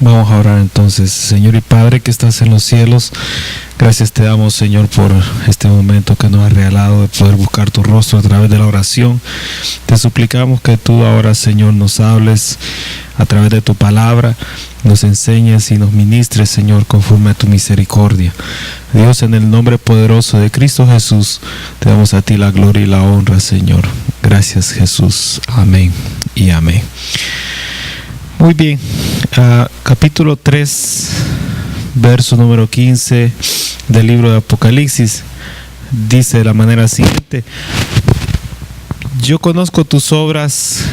Vamos a orar entonces. Señor y Padre que estás en los cielos, gracias te damos, Señor, por este momento que nos has regalado de poder buscar tu rostro a través de la oración. Te suplicamos que tú ahora, Señor, nos hables a través de tu palabra, nos enseñes y nos ministres, Señor, conforme a tu misericordia. Dios, en el nombre poderoso de Cristo Jesús, te damos a ti la gloria y la honra, Señor. Gracias, Jesús. Amén y amén. Muy bien, capítulo 3, verso número 15 del libro de Apocalipsis, dice de la manera siguiente: yo conozco tus obras,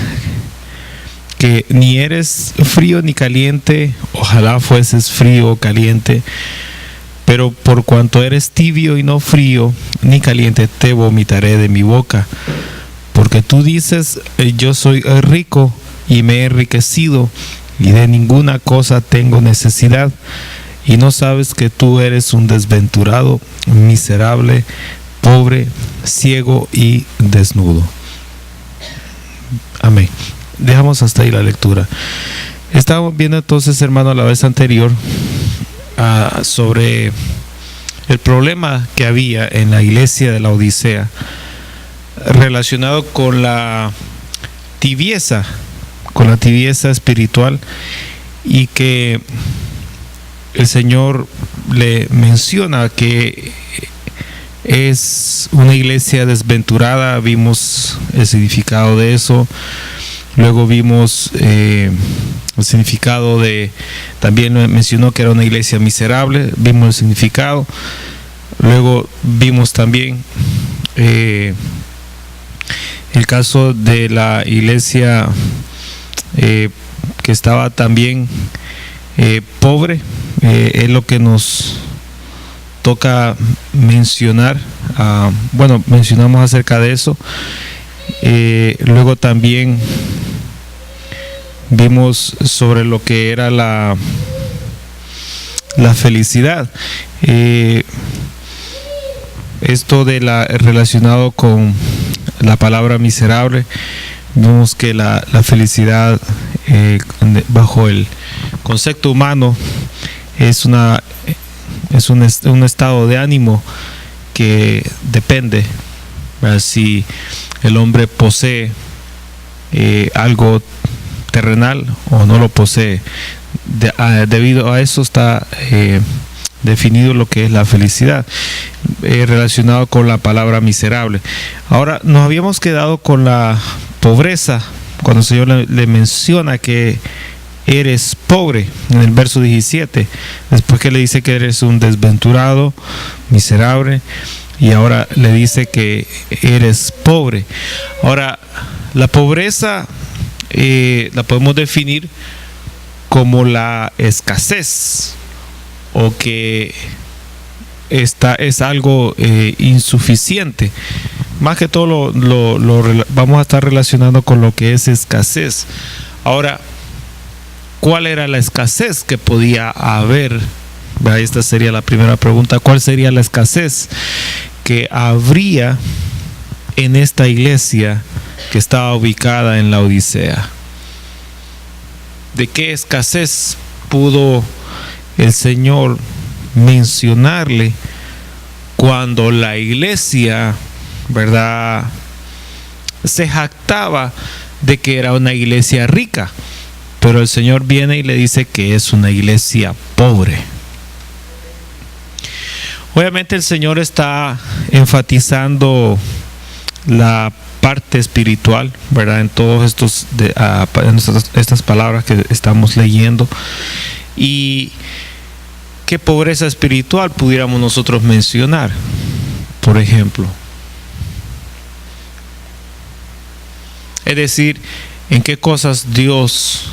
que ni eres frío ni caliente, ojalá fueses frío o caliente, pero por cuanto eres tibio y no frío ni caliente, te vomitaré de mi boca. Porque tú dices, yo soy rico y me he enriquecido, y de ninguna cosa tengo necesidad, y no sabes que tú eres un desventurado, miserable, pobre, ciego y desnudo. Amén. Dejamos hasta ahí la lectura. Estábamos viendo entonces, hermano, a la vez anterior sobre el problema que había en la iglesia de la Odisea relacionado con la tibieza espiritual, y que el Señor le menciona que es una iglesia desventurada. Vimos el significado de eso. Luego vimos el significado de, también mencionó que era una iglesia miserable. Vimos el significado. Luego vimos también el caso de la iglesia que estaba también pobre. Es lo que nos toca mencionar. Bueno, mencionamos acerca de eso. Luego también vimos sobre lo que era la felicidad. Esto de relacionado con la palabra miserable. Vimos que la felicidad bajo el concepto humano es un estado de ánimo que depende, ¿verdad? Si el hombre posee algo terrenal o no lo posee. Debido a eso está definido lo que es la felicidad, relacionado con la palabra miserable. Ahora nos habíamos quedado con la pobreza, cuando el Señor le menciona que eres pobre en el verso 17, después que le dice que eres un desventurado, miserable, y ahora le dice que eres pobre. Ahora, la pobreza la podemos definir como la escasez, o que es algo insuficiente. Más que todo lo vamos a estar relacionando con lo que es escasez. Ahora, ¿cuál era la escasez que podía haber? Esta sería la primera pregunta. ¿Cuál sería la escasez que habría en esta iglesia que estaba ubicada en la Odisea? ¿De qué escasez pudo el Señor mencionarle cuando la iglesia, ¿verdad?, se jactaba de que era una iglesia rica? Pero el Señor viene y le dice que es una iglesia pobre. Obviamente el Señor está enfatizando la parte espiritual, ¿verdad?, en todos estas palabras que estamos leyendo. Y ¿qué pobreza espiritual pudiéramos nosotros mencionar? Por ejemplo, es decir, ¿en qué cosas Dios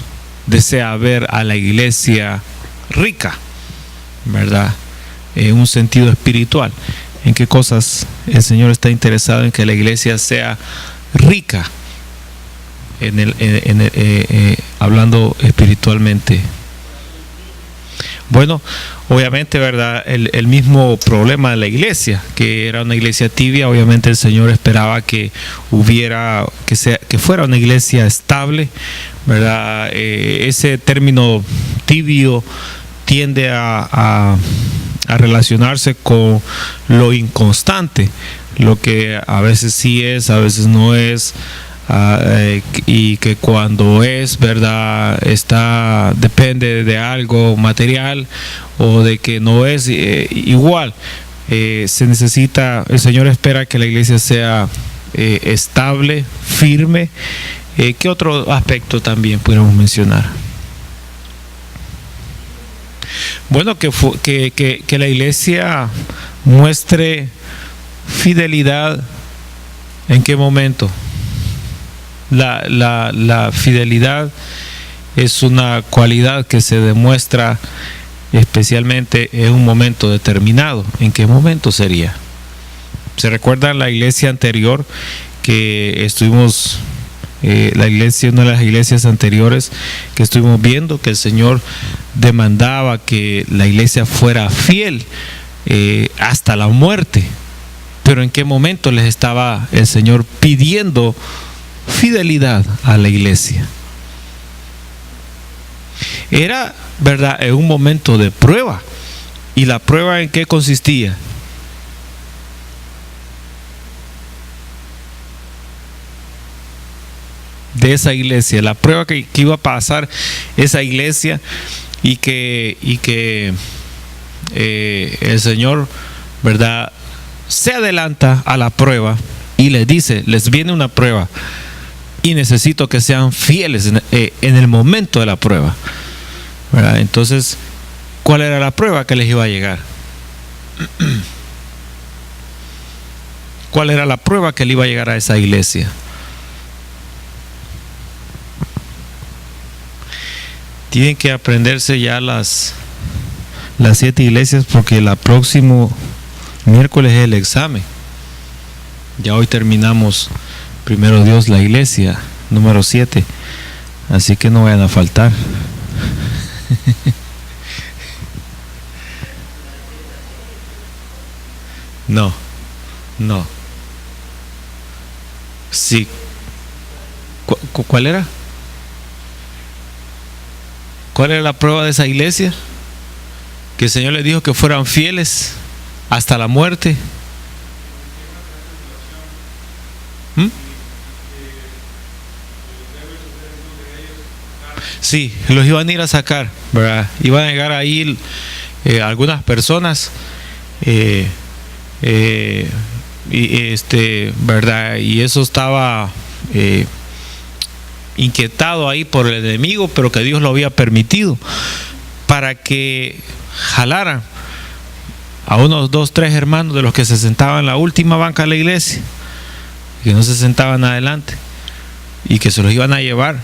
desea ver a la iglesia rica, ¿verdad?, en un sentido espiritual? ¿En qué cosas el Señor está interesado en que la iglesia sea rica, hablando espiritualmente? Bueno, obviamente, ¿verdad?, el mismo problema de la iglesia, que era una iglesia tibia. Obviamente el Señor esperaba que fuera una iglesia estable, ¿verdad? Ese término tibio tiende a relacionarse con lo inconstante, lo que a veces sí es, a veces no es, y que cuando es, ¿verdad?, depende de algo material, o de que no es igual. Se necesita, el Señor espera que la iglesia sea estable, firme. ¿Qué otro aspecto también pudiéramos mencionar? Bueno, que la iglesia muestre fidelidad. ¿En qué momento? La fidelidad es una cualidad que se demuestra especialmente en un momento determinado. ¿En qué momento sería? ¿Se recuerdan la iglesia anterior que estuvimos, una de las iglesias anteriores que estuvimos viendo, que el Señor demandaba que la iglesia fuera fiel hasta la muerte? Pero ¿en qué momento les estaba el Señor pidiendo fidelidad a la iglesia? Era, ¿verdad?, en un momento de prueba. ¿Y la prueba en qué consistía? De esa iglesia, la prueba que iba a pasar esa iglesia, y que el Señor, ¿verdad?, se adelanta a la prueba y les dice: les viene una prueba y necesito que sean fieles en el momento de la prueba, ¿verdad? Entonces, ¿cuál era la prueba que les iba a llegar? ¿Cuál era la prueba que le iba a llegar a esa iglesia? Tienen que aprenderse ya las 7 iglesias, porque el próximo miércoles es el examen. Ya hoy terminamos, primero Dios, la iglesia número 7. Así que no vayan a faltar. No. Sí. ¿Cuál era? ¿Cuál era la prueba de esa iglesia? Que el Señor les dijo que fueran fieles hasta la muerte. Sí, los iban a ir a sacar, ¿verdad? Iban a llegar ahí algunas personas, ¿verdad? Y eso estaba inquietado ahí por el enemigo, pero que Dios lo había permitido para que jalaran a unos 2, 3 hermanos de los que se sentaban en la última banca de la iglesia, que no se sentaban adelante, y que se los iban a llevar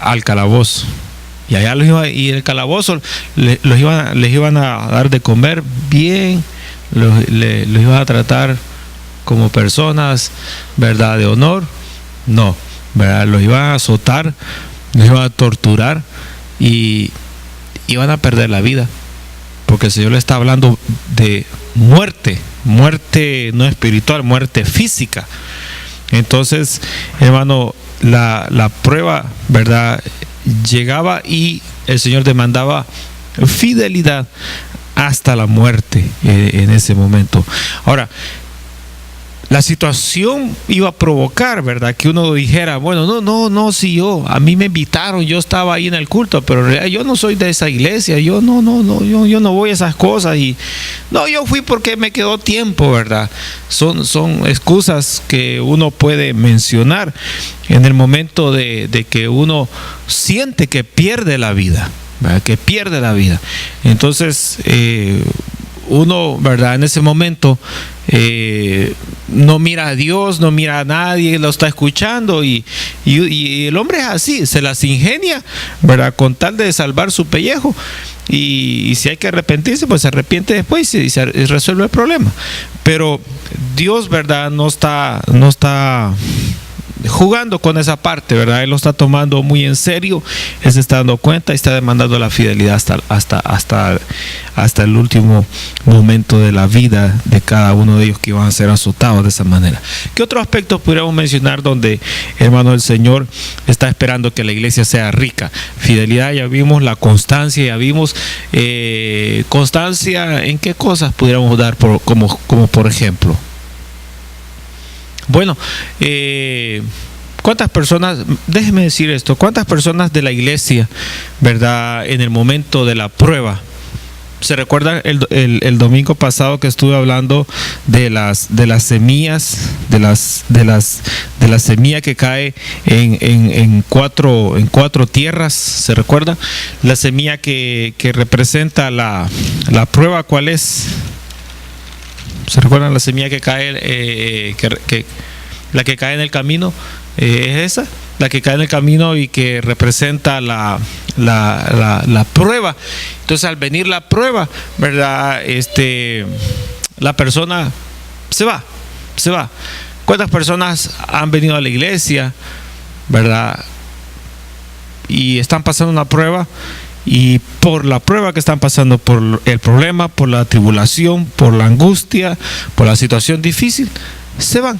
al calabozo. Y allá y el calabozo les iban a dar de comer bien, los iban a tratar como personas, ¿verdad?, de honor. No, ¿verdad? Los iban a azotar, los iban a torturar y iban a perder la vida, porque el Señor le está hablando de muerte no espiritual, muerte física. Entonces, hermano, la prueba, ¿verdad?, llegaba, y el Señor demandaba fidelidad hasta la muerte en ese momento. Ahora, la situación iba a provocar, ¿verdad?, que uno dijera: bueno, no, si a mí me invitaron, yo estaba ahí en el culto, pero en realidad yo no soy de esa iglesia, yo no voy a esas cosas, y no, yo fui porque me quedó tiempo, ¿verdad? Son excusas que uno puede mencionar en el momento de que uno siente que pierde la vida, ¿verdad?, que pierde la vida. Entonces, uno, ¿verdad?, en ese momento no mira a Dios, no mira a nadie, lo está escuchando, y el hombre es así, se las ingenia, ¿verdad?, con tal de salvar su pellejo, y si hay que arrepentirse, pues se arrepiente después y se resuelve el problema. Pero Dios, ¿verdad?, no está jugando con esa parte, ¿verdad? Él lo está tomando muy en serio, él se está dando cuenta y está demandando la fidelidad hasta el último momento de la vida de cada uno de ellos que iban a ser azotados de esa manera. ¿Qué otro aspecto podríamos mencionar donde, hermano, el Señor está esperando que la iglesia sea rica? Fidelidad, ya vimos; la constancia, ya vimos. Constancia, ¿en qué cosas pudiéramos dar como por ejemplo? Bueno, ¿cuántas personas, déjeme decir esto, cuántas personas de la iglesia, ¿verdad?, en el momento de la prueba? ¿Se recuerdan el domingo pasado que estuve hablando de las semillas, de la semilla que cae en cuatro tierras? ¿Se recuerda? La semilla que representa la prueba, ¿cuál es? ¿Se recuerdan la semilla que cae, la que cae en el camino? ¿Es esa? La que cae en el camino y que representa la prueba. Entonces, al venir la prueba, ¿verdad?, la persona se va. ¿Cuántas personas han venido a la iglesia, ¿verdad?, y están pasando una prueba? Y por la prueba que están pasando, por el problema, por la tribulación, por la angustia, por la situación difícil, se van,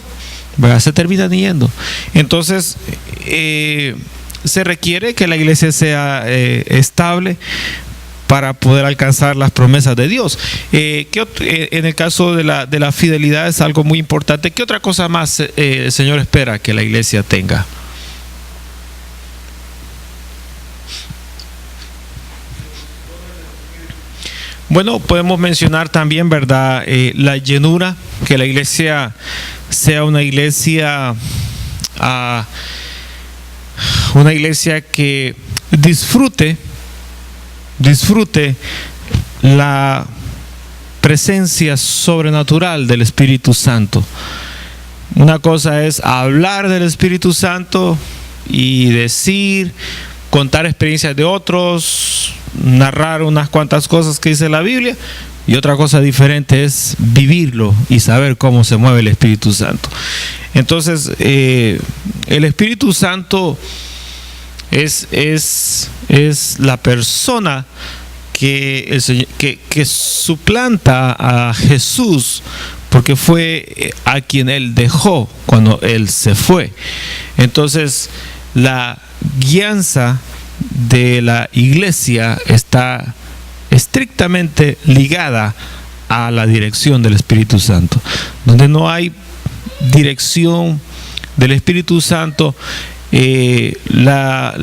¿verdad?, se terminan yendo. Entonces, se requiere que la iglesia sea estable para poder alcanzar las promesas de Dios. En el caso de la fidelidad es algo muy importante. ¿Qué otra cosa más el Señor espera que la iglesia tenga? Bueno, podemos mencionar también, ¿verdad?, la llenura, que la iglesia sea una iglesia que disfrute la presencia sobrenatural del Espíritu Santo. Una cosa es hablar del Espíritu Santo y contar experiencias de otros, narrar unas cuantas cosas que dice la Biblia, y otra cosa diferente es vivirlo y saber cómo se mueve el Espíritu Santo. Entonces, el Espíritu Santo es la persona que suplanta a Jesús, porque fue a quien Él dejó cuando Él se fue. Entonces, la guianza de la iglesia está estrictamente ligada a la dirección del Espíritu Santo. Donde no hay dirección del Espíritu Santo, la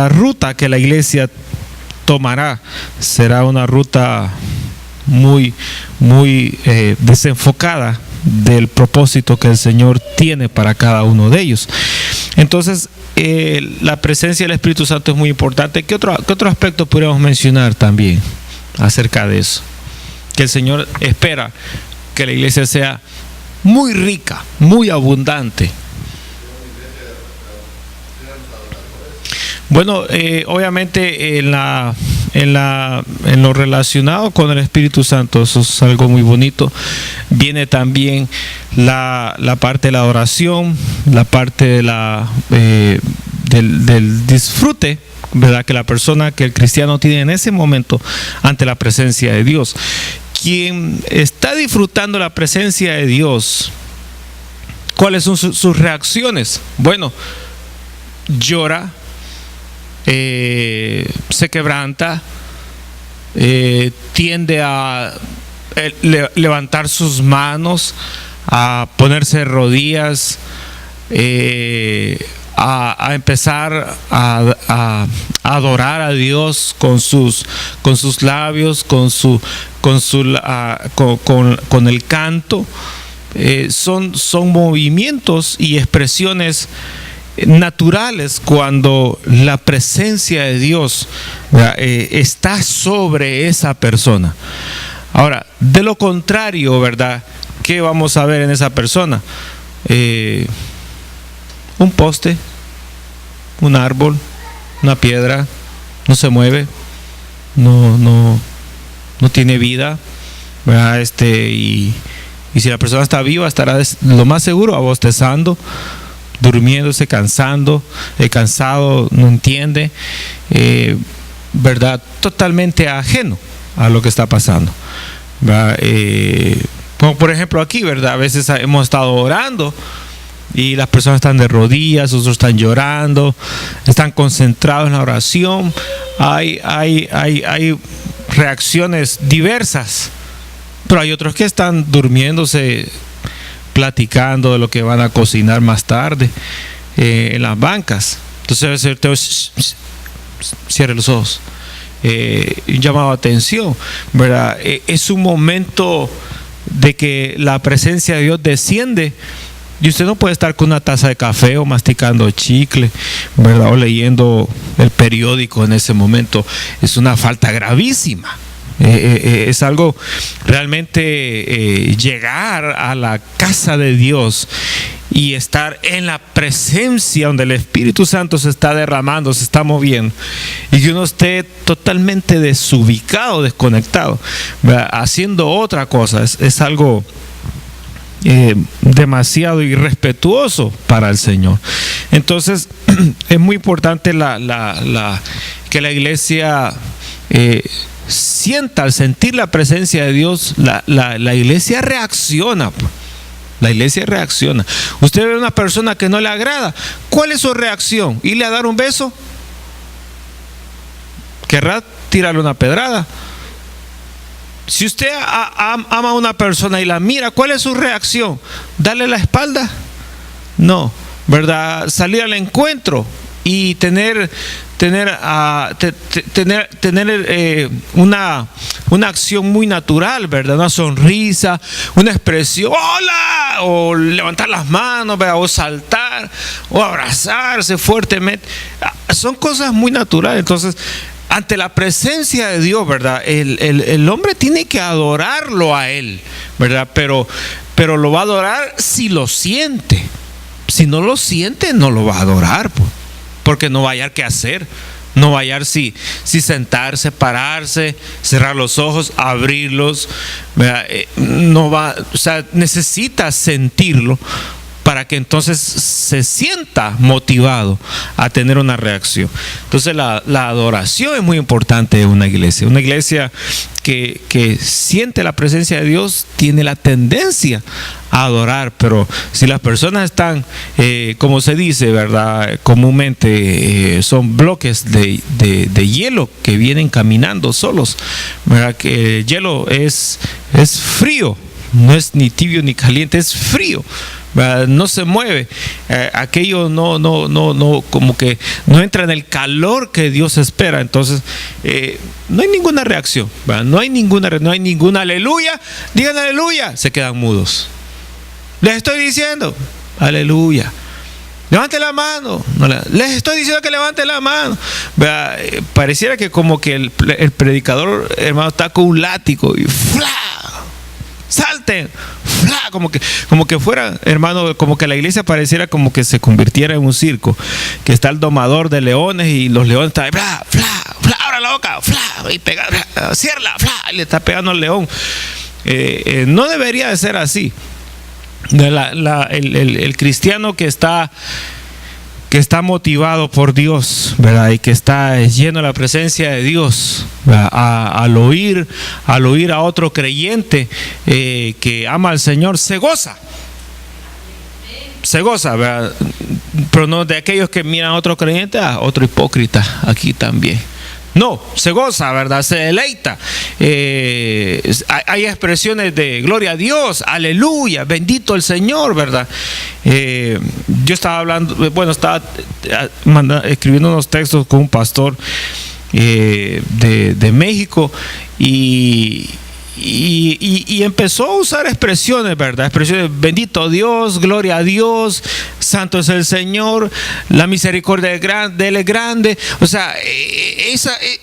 ruta que la iglesia tomará será una ruta muy desenfocada del propósito que el Señor tiene para cada uno de ellos. Entonces, la presencia del Espíritu Santo es muy importante. ¿Qué otro aspecto podríamos mencionar también acerca de eso? Que el Señor espera que la iglesia sea muy rica, muy abundante. Bueno, obviamente en lo relacionado con el Espíritu Santo, eso es algo muy bonito. Viene también la parte de la oración, la parte de del disfrute, ¿verdad?, que el cristiano tiene en ese momento ante la presencia de Dios. Quien está disfrutando la presencia de Dios, ¿cuáles son sus reacciones? Bueno, llora, se quebranta, tiende a levantar sus manos, a ponerse de rodillas, a empezar a adorar a Dios con sus labios, con el canto. Son movimientos y expresiones naturales cuando la presencia de Dios está sobre esa persona. Ahora, de lo contrario, ¿verdad?, ¿qué vamos a ver en esa persona? Un poste, un árbol, una piedra, no se mueve, no tiene vida, ¿verdad? Y si la persona está viva, estará lo más seguro bostezando, durmiéndose, cansado, no entiende, ¿verdad? Totalmente ajeno a lo que está pasando, ¿verdad? Como por ejemplo aquí, ¿verdad? A veces hemos estado orando y las personas están de rodillas, otros están llorando, están concentrados en la oración. Hay reacciones diversas, pero hay otros que están durmiéndose, platicando de lo que van a cocinar más tarde en las bancas. Entonces debe ser, cierre los ojos, un llamado de atención, ¿verdad? Es un momento de que la presencia de Dios desciende. Y usted no puede estar con una taza de café o masticando chicle, ¿verdad? O leyendo el periódico en ese momento. Es una falta gravísima. Es algo realmente llegar a la casa de Dios y estar en la presencia donde el Espíritu Santo se está derramando, se está moviendo, y que uno esté totalmente desubicado, desconectado, ¿verdad? Haciendo otra cosa. Es algo demasiado irrespetuoso para el Señor. Entonces es muy importante que la iglesia sienta, al sentir la presencia de Dios, la iglesia reacciona. La iglesia reacciona. Usted ve a una persona que no le agrada, ¿cuál es su reacción? ¿Irle a dar un beso? ¿Querrá tirarle una pedrada? Si usted ama a una persona y la mira, ¿cuál es su reacción? ¿Darle la espalda? No, ¿verdad? Salir al encuentro y tener una acción muy natural, ¿verdad? Una sonrisa, una expresión, ¡hola! O levantar las manos, ¿verdad? O saltar, o abrazarse fuertemente. Son cosas muy naturales. Entonces, ante la presencia de Dios, ¿verdad? El hombre tiene que adorarlo a Él, ¿verdad? Pero lo va a adorar si lo siente. Si no lo siente, no lo va a adorar, pues, porque no va a hallar qué hacer. No va a hallar si sentarse, pararse, cerrar los ojos, abrirlos, ¿verdad? No va, o sea, necesita sentirlo para que entonces se sienta motivado a tener una reacción. Entonces la adoración es muy importante en una iglesia. Una iglesia que siente la presencia de Dios tiene la tendencia a adorar, pero si las personas están, como se dice, ¿verdad? Comúnmente son bloques de hielo que vienen caminando solos, ¿verdad? Que el hielo es frío, no es ni tibio ni caliente, es frío. No se mueve, aquello no, como que no entra en el calor que Dios espera. Entonces no hay ninguna reacción, ¿verdad? No hay ninguna aleluya. Digan aleluya, se quedan mudos. Les estoy diciendo aleluya. Levante la mano. Les estoy diciendo que levante la mano. Pareciera que como que el predicador, hermano, está con un látigo y ¡fla! Salten, ¡fla! Como que fuera, hermano, como que la iglesia pareciera como que se convirtiera en un circo, que está el domador de leones y los leones están ¡fla! ¡fla! ¡fla! Abra la boca, ¡fla! Y pega, cierra, ¡fla! Y le está pegando al león. No debería de ser así. El cristiano que está motivado por Dios, ¿verdad? Y que está lleno de la presencia de Dios, al oír a otro creyente que ama al Señor, se goza, ¿verdad? Pero no de aquellos que miran a otro creyente, otro hipócrita aquí también. No, se goza, ¿verdad? Se deleita. Hay expresiones de gloria a Dios, aleluya, bendito el Señor, ¿verdad? Yo estaba estaba escribiendo unos textos con un pastor de México y empezó a usar expresiones, ¿verdad? Expresiones, bendito Dios, gloria a Dios, santo es el Señor, la misericordia de Él es grande. O sea,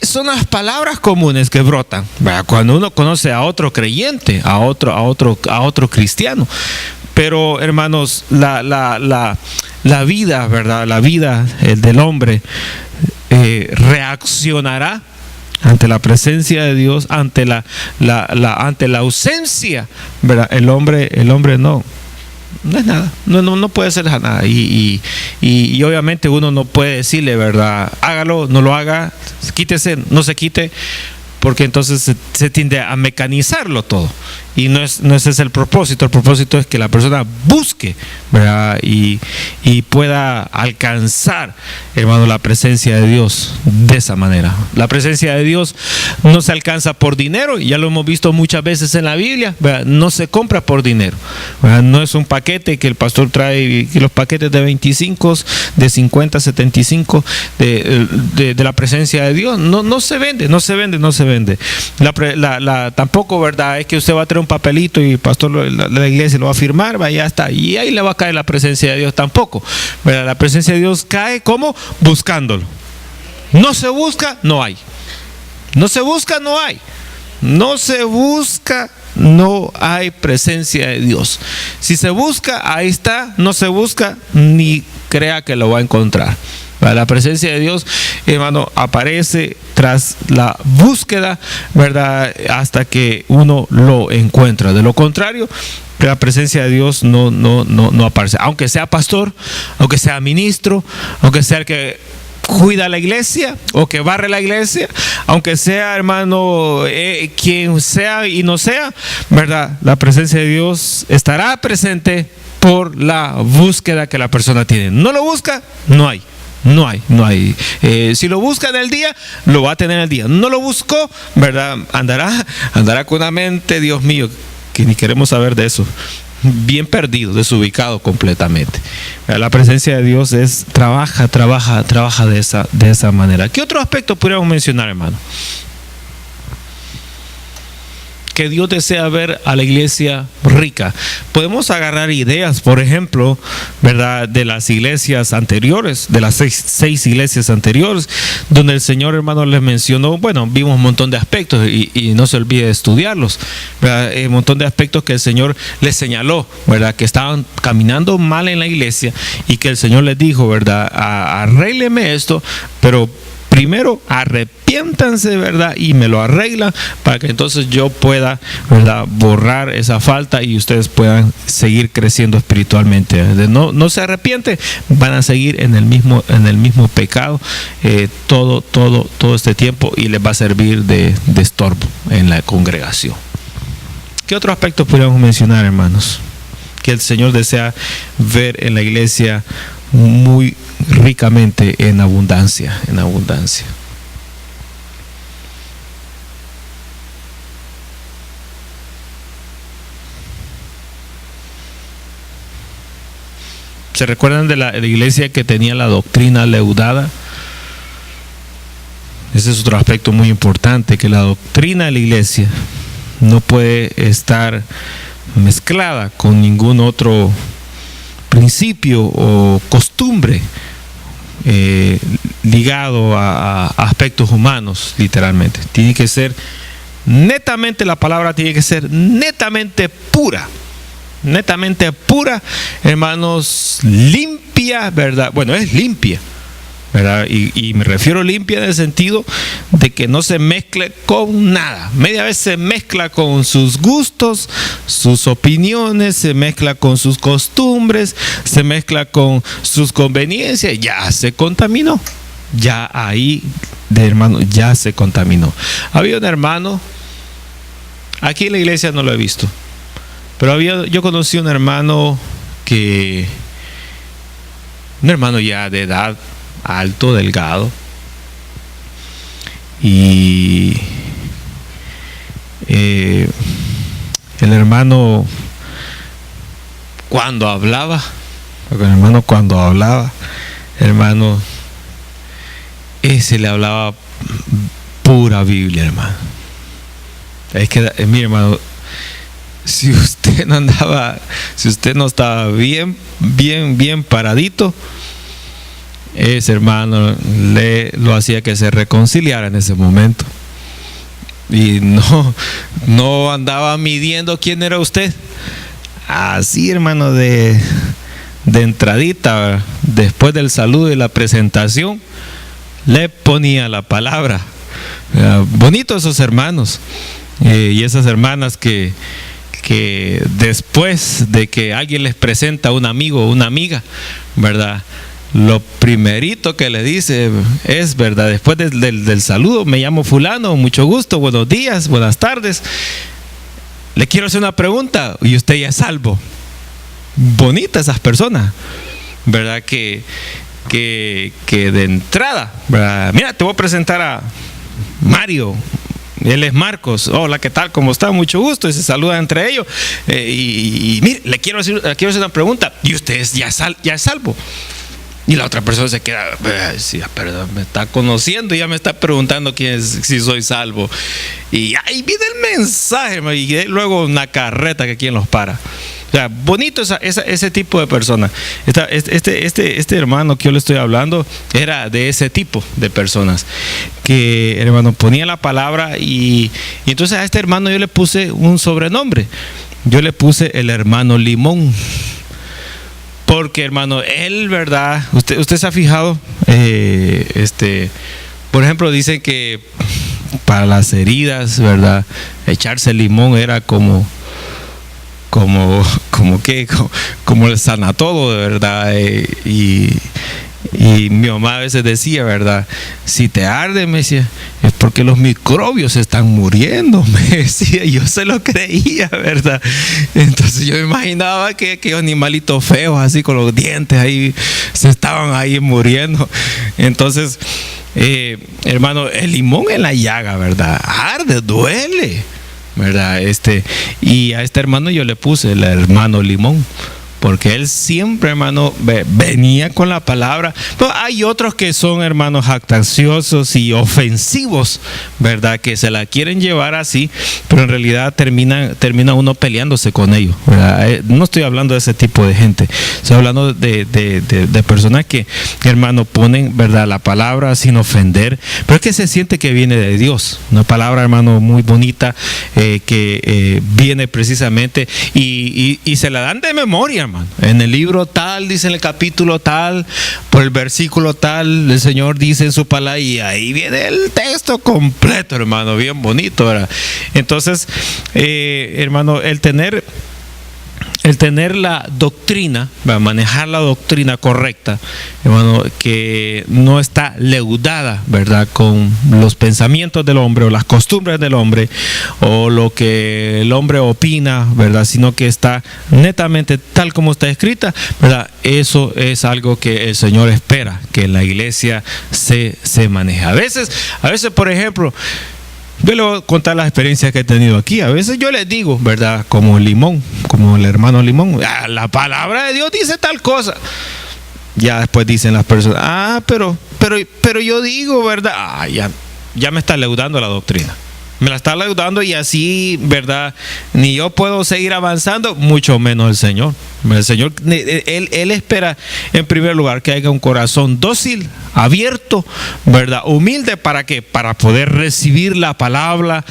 son las palabras comunes que brotan, ¿verdad? Cuando uno conoce a otro creyente, a otro cristiano. Pero, hermanos, la vida, ¿verdad? La vida del hombre reaccionará ante la presencia de Dios, ante la ausencia, ¿verdad? El hombre no. no es nada, no puede ser nada. Y obviamente uno no puede decirle, ¿verdad? Hágalo, no lo haga, quítese, no se quite, porque entonces se tiende a mecanizarlo todo. Y no es ese es el propósito. El propósito es que la persona busque, ¿verdad? Y pueda alcanzar, hermano, la presencia de Dios de esa manera. La presencia de Dios no se alcanza por dinero, y ya lo hemos visto muchas veces en la Biblia, ¿verdad? No se compra por dinero, ¿verdad? No es un paquete que el pastor trae, que los paquetes de 25, de 50, 75 de la presencia de Dios, no se vende. Tampoco, ¿verdad? Es que usted va a traer un papelito y el pastor la iglesia lo va a firmar, va, ya está, y ahí le va a caer la presencia de Dios. Tampoco, ¿verdad? La presencia de Dios cae como buscándolo. No se busca, no hay. No se busca, no hay. No se busca, no hay presencia de Dios. Si se busca, ahí está. No se busca, ni crea que lo va a encontrar. La presencia de Dios, hermano, aparece tras la búsqueda, ¿verdad? Hasta que uno lo encuentra. De lo contrario, la presencia de Dios no aparece. Aunque sea pastor, aunque sea ministro, aunque sea el que cuida la iglesia o que barre la iglesia, aunque sea, hermano, quien sea y no sea, ¿verdad? La presencia de Dios estará presente por la búsqueda que la persona tiene. No lo busca, no hay. No hay. Si lo busca en el día, lo va a tener en el día. No lo buscó, ¿verdad? Andará con una mente, Dios mío, que ni queremos saber de eso. Bien perdido, desubicado completamente. La presencia de Dios trabaja de esa manera. ¿Qué otro aspecto podríamos mencionar, hermano? Que Dios desea ver a la iglesia rica. Podemos agarrar ideas, por ejemplo, ¿verdad?, de las iglesias anteriores, de las seis iglesias anteriores, donde el Señor, hermano, les mencionó, bueno, vimos un montón de aspectos y no se olvide de estudiarlos, ¿verdad? Un montón de aspectos que el Señor les señaló, ¿verdad?, que estaban caminando mal en la iglesia, y que el Señor les dijo, ¿verdad?, arrégleme esto, pero primero arrepiéntanse, ¿verdad?, y me lo arreglan, para que entonces yo pueda, ¿verdad?, borrar esa falta y ustedes puedan seguir creciendo espiritualmente. No se arrepienten, van a seguir en el mismo pecado todo este tiempo, y les va a servir de estorbo en la congregación. ¿Qué otro aspecto podríamos mencionar, hermanos, que el Señor desea ver en la iglesia muy ricamente, en abundancia? ¿Se recuerdan de la iglesia que tenía la doctrina leudada? Ese es otro aspecto muy importante, que la doctrina de la iglesia no puede estar mezclada con ningún otro principio o costumbre ligado a aspectos humanos, literalmente. Tiene que ser netamente, la palabra tiene que ser netamente pura, hermanos, limpia, ¿verdad? Bueno, es limpia, ¿verdad? Y me refiero a limpia en el sentido de que no se mezcle con nada. Media vez se mezcla con sus gustos, sus opiniones, se mezcla con sus costumbres, se mezcla con sus conveniencias, ya se contaminó. Ya ahí, hermano, ya se contaminó. Había un hermano, aquí en la iglesia no lo he visto, pero yo conocí un hermano un hermano ya de edad, alto, delgado, y el hermano cuando hablaba, hermano, ese le hablaba pura Biblia, hermano. Es que, mi hermano, si usted no estaba bien paradito, ese hermano lo hacía que se reconciliara en ese momento, y no andaba midiendo quién era usted. Así, hermano, de entradita, después del saludo y la presentación, le ponía la palabra. Bonitos esos hermanos y esas hermanas que que después de que alguien les presenta a un amigo o una amiga, ¿verdad?, lo primerito que le dice es, ¿verdad?, después del saludo: me llamo fulano, mucho gusto, buenos días, buenas tardes, le quiero hacer una pregunta y usted ya es salvo. Bonitas esas personas, ¿verdad?, que de entrada, ¿verdad?, mira, te voy a presentar a Mario, él es Marcos, hola, ¿qué tal? ¿Cómo está? Mucho gusto, y se saludan entre ellos, y mire, le quiero hacer una pregunta, y usted ya es salvo. Y la otra persona se queda, sí, perdón, me está conociendo y ya me está preguntando si soy salvo. Y ahí viene el mensaje, y luego una carreta que quien los para. O sea, bonito ese tipo de personas. Este hermano que yo le estoy hablando era de ese tipo de personas, que, hermano, ponía la palabra y entonces a este hermano yo le puse un sobrenombre. Yo le puse el hermano Limón. Porque, hermano, él, ¿verdad? Usted se ha fijado, por ejemplo, dicen que para las heridas, ¿verdad?, echarse limón era como el sanatodo, de verdad. Y mi mamá a veces decía, ¿verdad?, si te arde, me decía, es porque los microbios están muriendo, me decía. Yo se lo creía, ¿verdad? Entonces yo me imaginaba que aquellos animalitos feos así con los dientes ahí se estaban ahí muriendo. Entonces, hermano, el limón en la llaga, ¿verdad?, arde, duele, ¿verdad? Y a este hermano yo le puse el hermano Limón, porque él siempre, hermano, venía con la palabra. Pero hay otros que son, hermanos, jactanciosos y ofensivos, ¿verdad?, que se la quieren llevar así, pero en realidad termina uno peleándose con ellos, ¿verdad? No estoy hablando de ese tipo de gente, estoy hablando de personas que, hermano, ponen, ¿verdad?, la palabra sin ofender, pero es que se siente que viene de Dios. Una palabra, hermano, muy bonita, que viene precisamente y se la dan de memoria, hermano. En el libro tal, dice en el capítulo tal, por el versículo tal, el Señor dice en su palabra, y ahí viene el texto completo, hermano, bien bonito, ¿verdad? Entonces, hermano, el tener la doctrina, manejar la doctrina correcta, hermano, que no está leudada, ¿verdad?, con los pensamientos del hombre o las costumbres del hombre o lo que el hombre opina, ¿verdad?, sino que está netamente tal como está escrita, ¿verdad? Eso es algo que el Señor espera que la iglesia se maneje. A veces, por ejemplo, yo le voy a contar las experiencias que he tenido aquí. A veces yo les digo, ¿verdad?, como Limón, como el hermano Limón, la palabra de Dios dice tal cosa. Ya después dicen las personas, pero yo digo, ¿verdad? Ya me está leudando la doctrina. Me la está leudando, y así, ¿verdad?, ni yo puedo seguir avanzando, mucho menos el Señor. El Señor, Él espera en primer lugar que haya un corazón dócil, abierto, ¿verdad?, humilde. ¿Para qué? Para poder recibir la palabra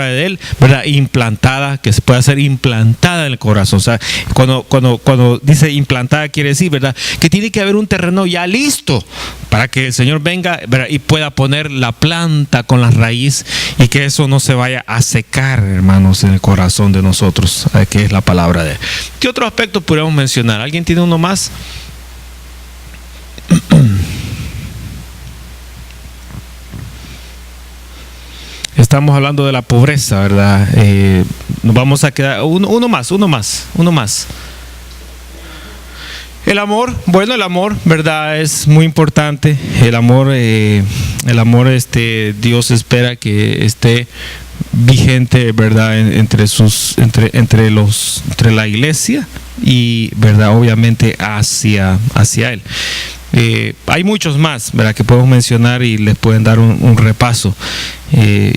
de Él, ¿verdad?, implantada, que se pueda ser implantada en el corazón. O sea, cuando dice implantada, quiere decir, ¿verdad?, que tiene que haber un terreno ya listo para que el Señor venga, ¿verdad?, y pueda poner la planta con la raíz, y que eso no se vaya a secar, hermanos, en el corazón de nosotros, que es la palabra de Él. ¿Qué otro aspecto podríamos mencionar? ¿Alguien tiene uno más? Estamos hablando de la pobreza, ¿verdad? Nos vamos a quedar uno más. El amor, bueno, el amor, ¿verdad?, es muy importante. El amor, Dios espera que esté vigente, ¿verdad?, entre la iglesia y, ¿verdad?, obviamente hacia Él. Hay muchos más, ¿verdad?, que podemos mencionar y les pueden dar un repaso.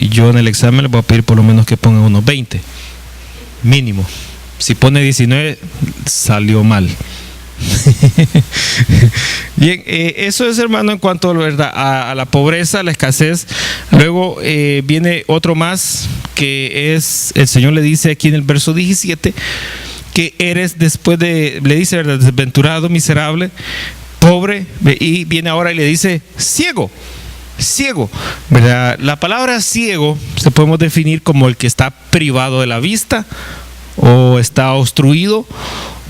Yo en el examen les voy a pedir por lo menos que pongan unos 20 mínimo. Si pone 19 salió mal. Bien, eso es, hermano, en cuanto, ¿verdad?, a la pobreza, la escasez. Luego viene otro más, que es, el Señor le dice aquí en el verso 17, que eres, le dice, ¿verdad?, desventurado, miserable, pobre, y viene ahora y le dice ciego, ¿verdad? La palabra ciego se podemos definir como el que está privado de la vista o está obstruido,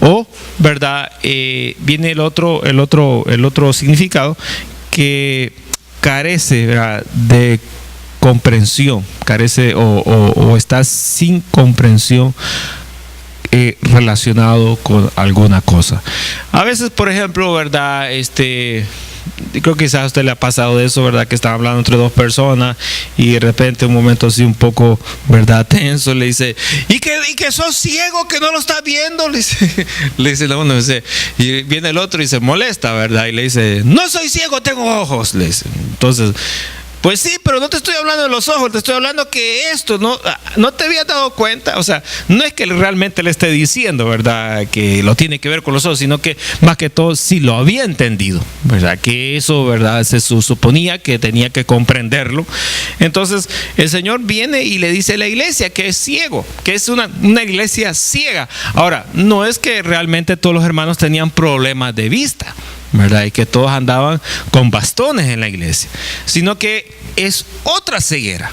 o, ¿verdad? Viene el otro significado, que carece, ¿verdad?, de comprensión, carece o está sin comprensión relacionado con alguna cosa. A veces, por ejemplo, ¿verdad? Creo que quizás a usted le ha pasado de eso, ¿verdad? Que están hablando entre dos personas y de repente un momento así un poco, ¿verdad?, tenso, le dice, ¿y que sos ciego, que no lo estás viendo? Le dice la uno, y viene el otro y se molesta, ¿verdad? Y le dice, no soy ciego, tengo ojos, le dice. Entonces, pues sí, pero no te estoy hablando de los ojos, te estoy hablando que esto, no te habías dado cuenta. O sea, no es que realmente le esté diciendo, ¿verdad?, que lo tiene que ver con los ojos, sino que más que todo sí lo había entendido, ¿verdad? Que eso, ¿verdad?, se suponía que tenía que comprenderlo. Entonces, el Señor viene y le dice a la iglesia que es ciego, que es una iglesia ciega. Ahora, no es que realmente todos los hermanos tenían problemas de vista, ¿verdad?, y que todos andaban con bastones en la iglesia, sino que es otra ceguera,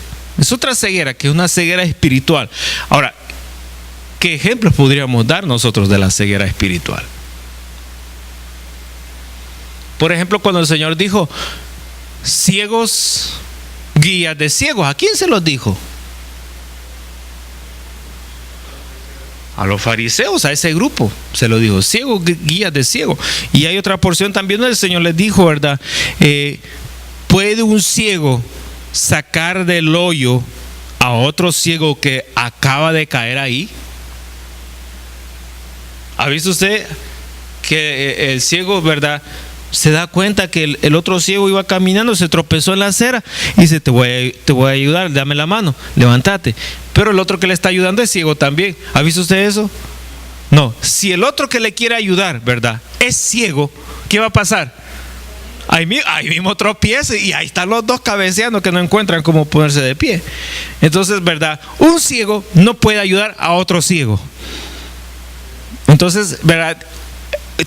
que es una ceguera espiritual. Ahora, ¿qué ejemplos podríamos dar nosotros de la ceguera espiritual? Por ejemplo, cuando el Señor dijo, ciegos, guías de ciegos, ¿a quién se los dijo? A los fariseos, a ese grupo se lo dijo, ciegos, guías de ciegos. Y hay otra porción también donde el Señor les dijo, ¿verdad? ¿Puede un ciego sacar del hoyo a otro ciego que acaba de caer ahí? ¿Ha visto usted que el ciego, ¿verdad?, se da cuenta que el otro ciego iba caminando, se tropezó en la acera y dice, te voy a ayudar, dame la mano, levántate? Pero el otro que le está ayudando es ciego también. ¿Ha visto usted eso? No, si el otro que le quiere ayudar, ¿verdad?, es ciego, ¿qué va a pasar? Ahí mismo tropieza y ahí están los dos cabeceando que no encuentran cómo ponerse de pie. Entonces, ¿verdad?, un ciego no puede ayudar a otro ciego. Entonces, ¿verdad?,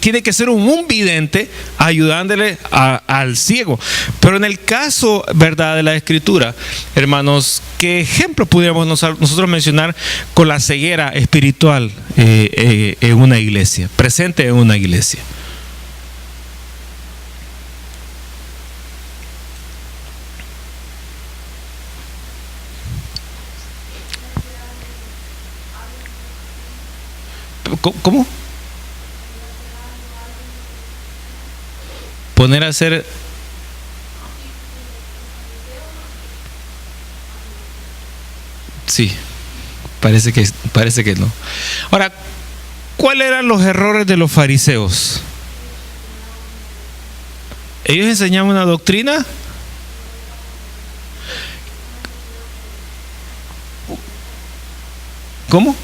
tiene que ser un vidente ayudándole al ciego. Pero en el caso, ¿verdad?, de la Escritura, hermanos, ¿qué ejemplo pudiéramos nosotros mencionar con la ceguera espiritual en una iglesia, presente en una iglesia? ¿Cómo? Poner a hacer. Sí, parece que no. Ahora, ¿cuáles eran los errores de los fariseos? Ellos enseñaban una doctrina ¿cómo?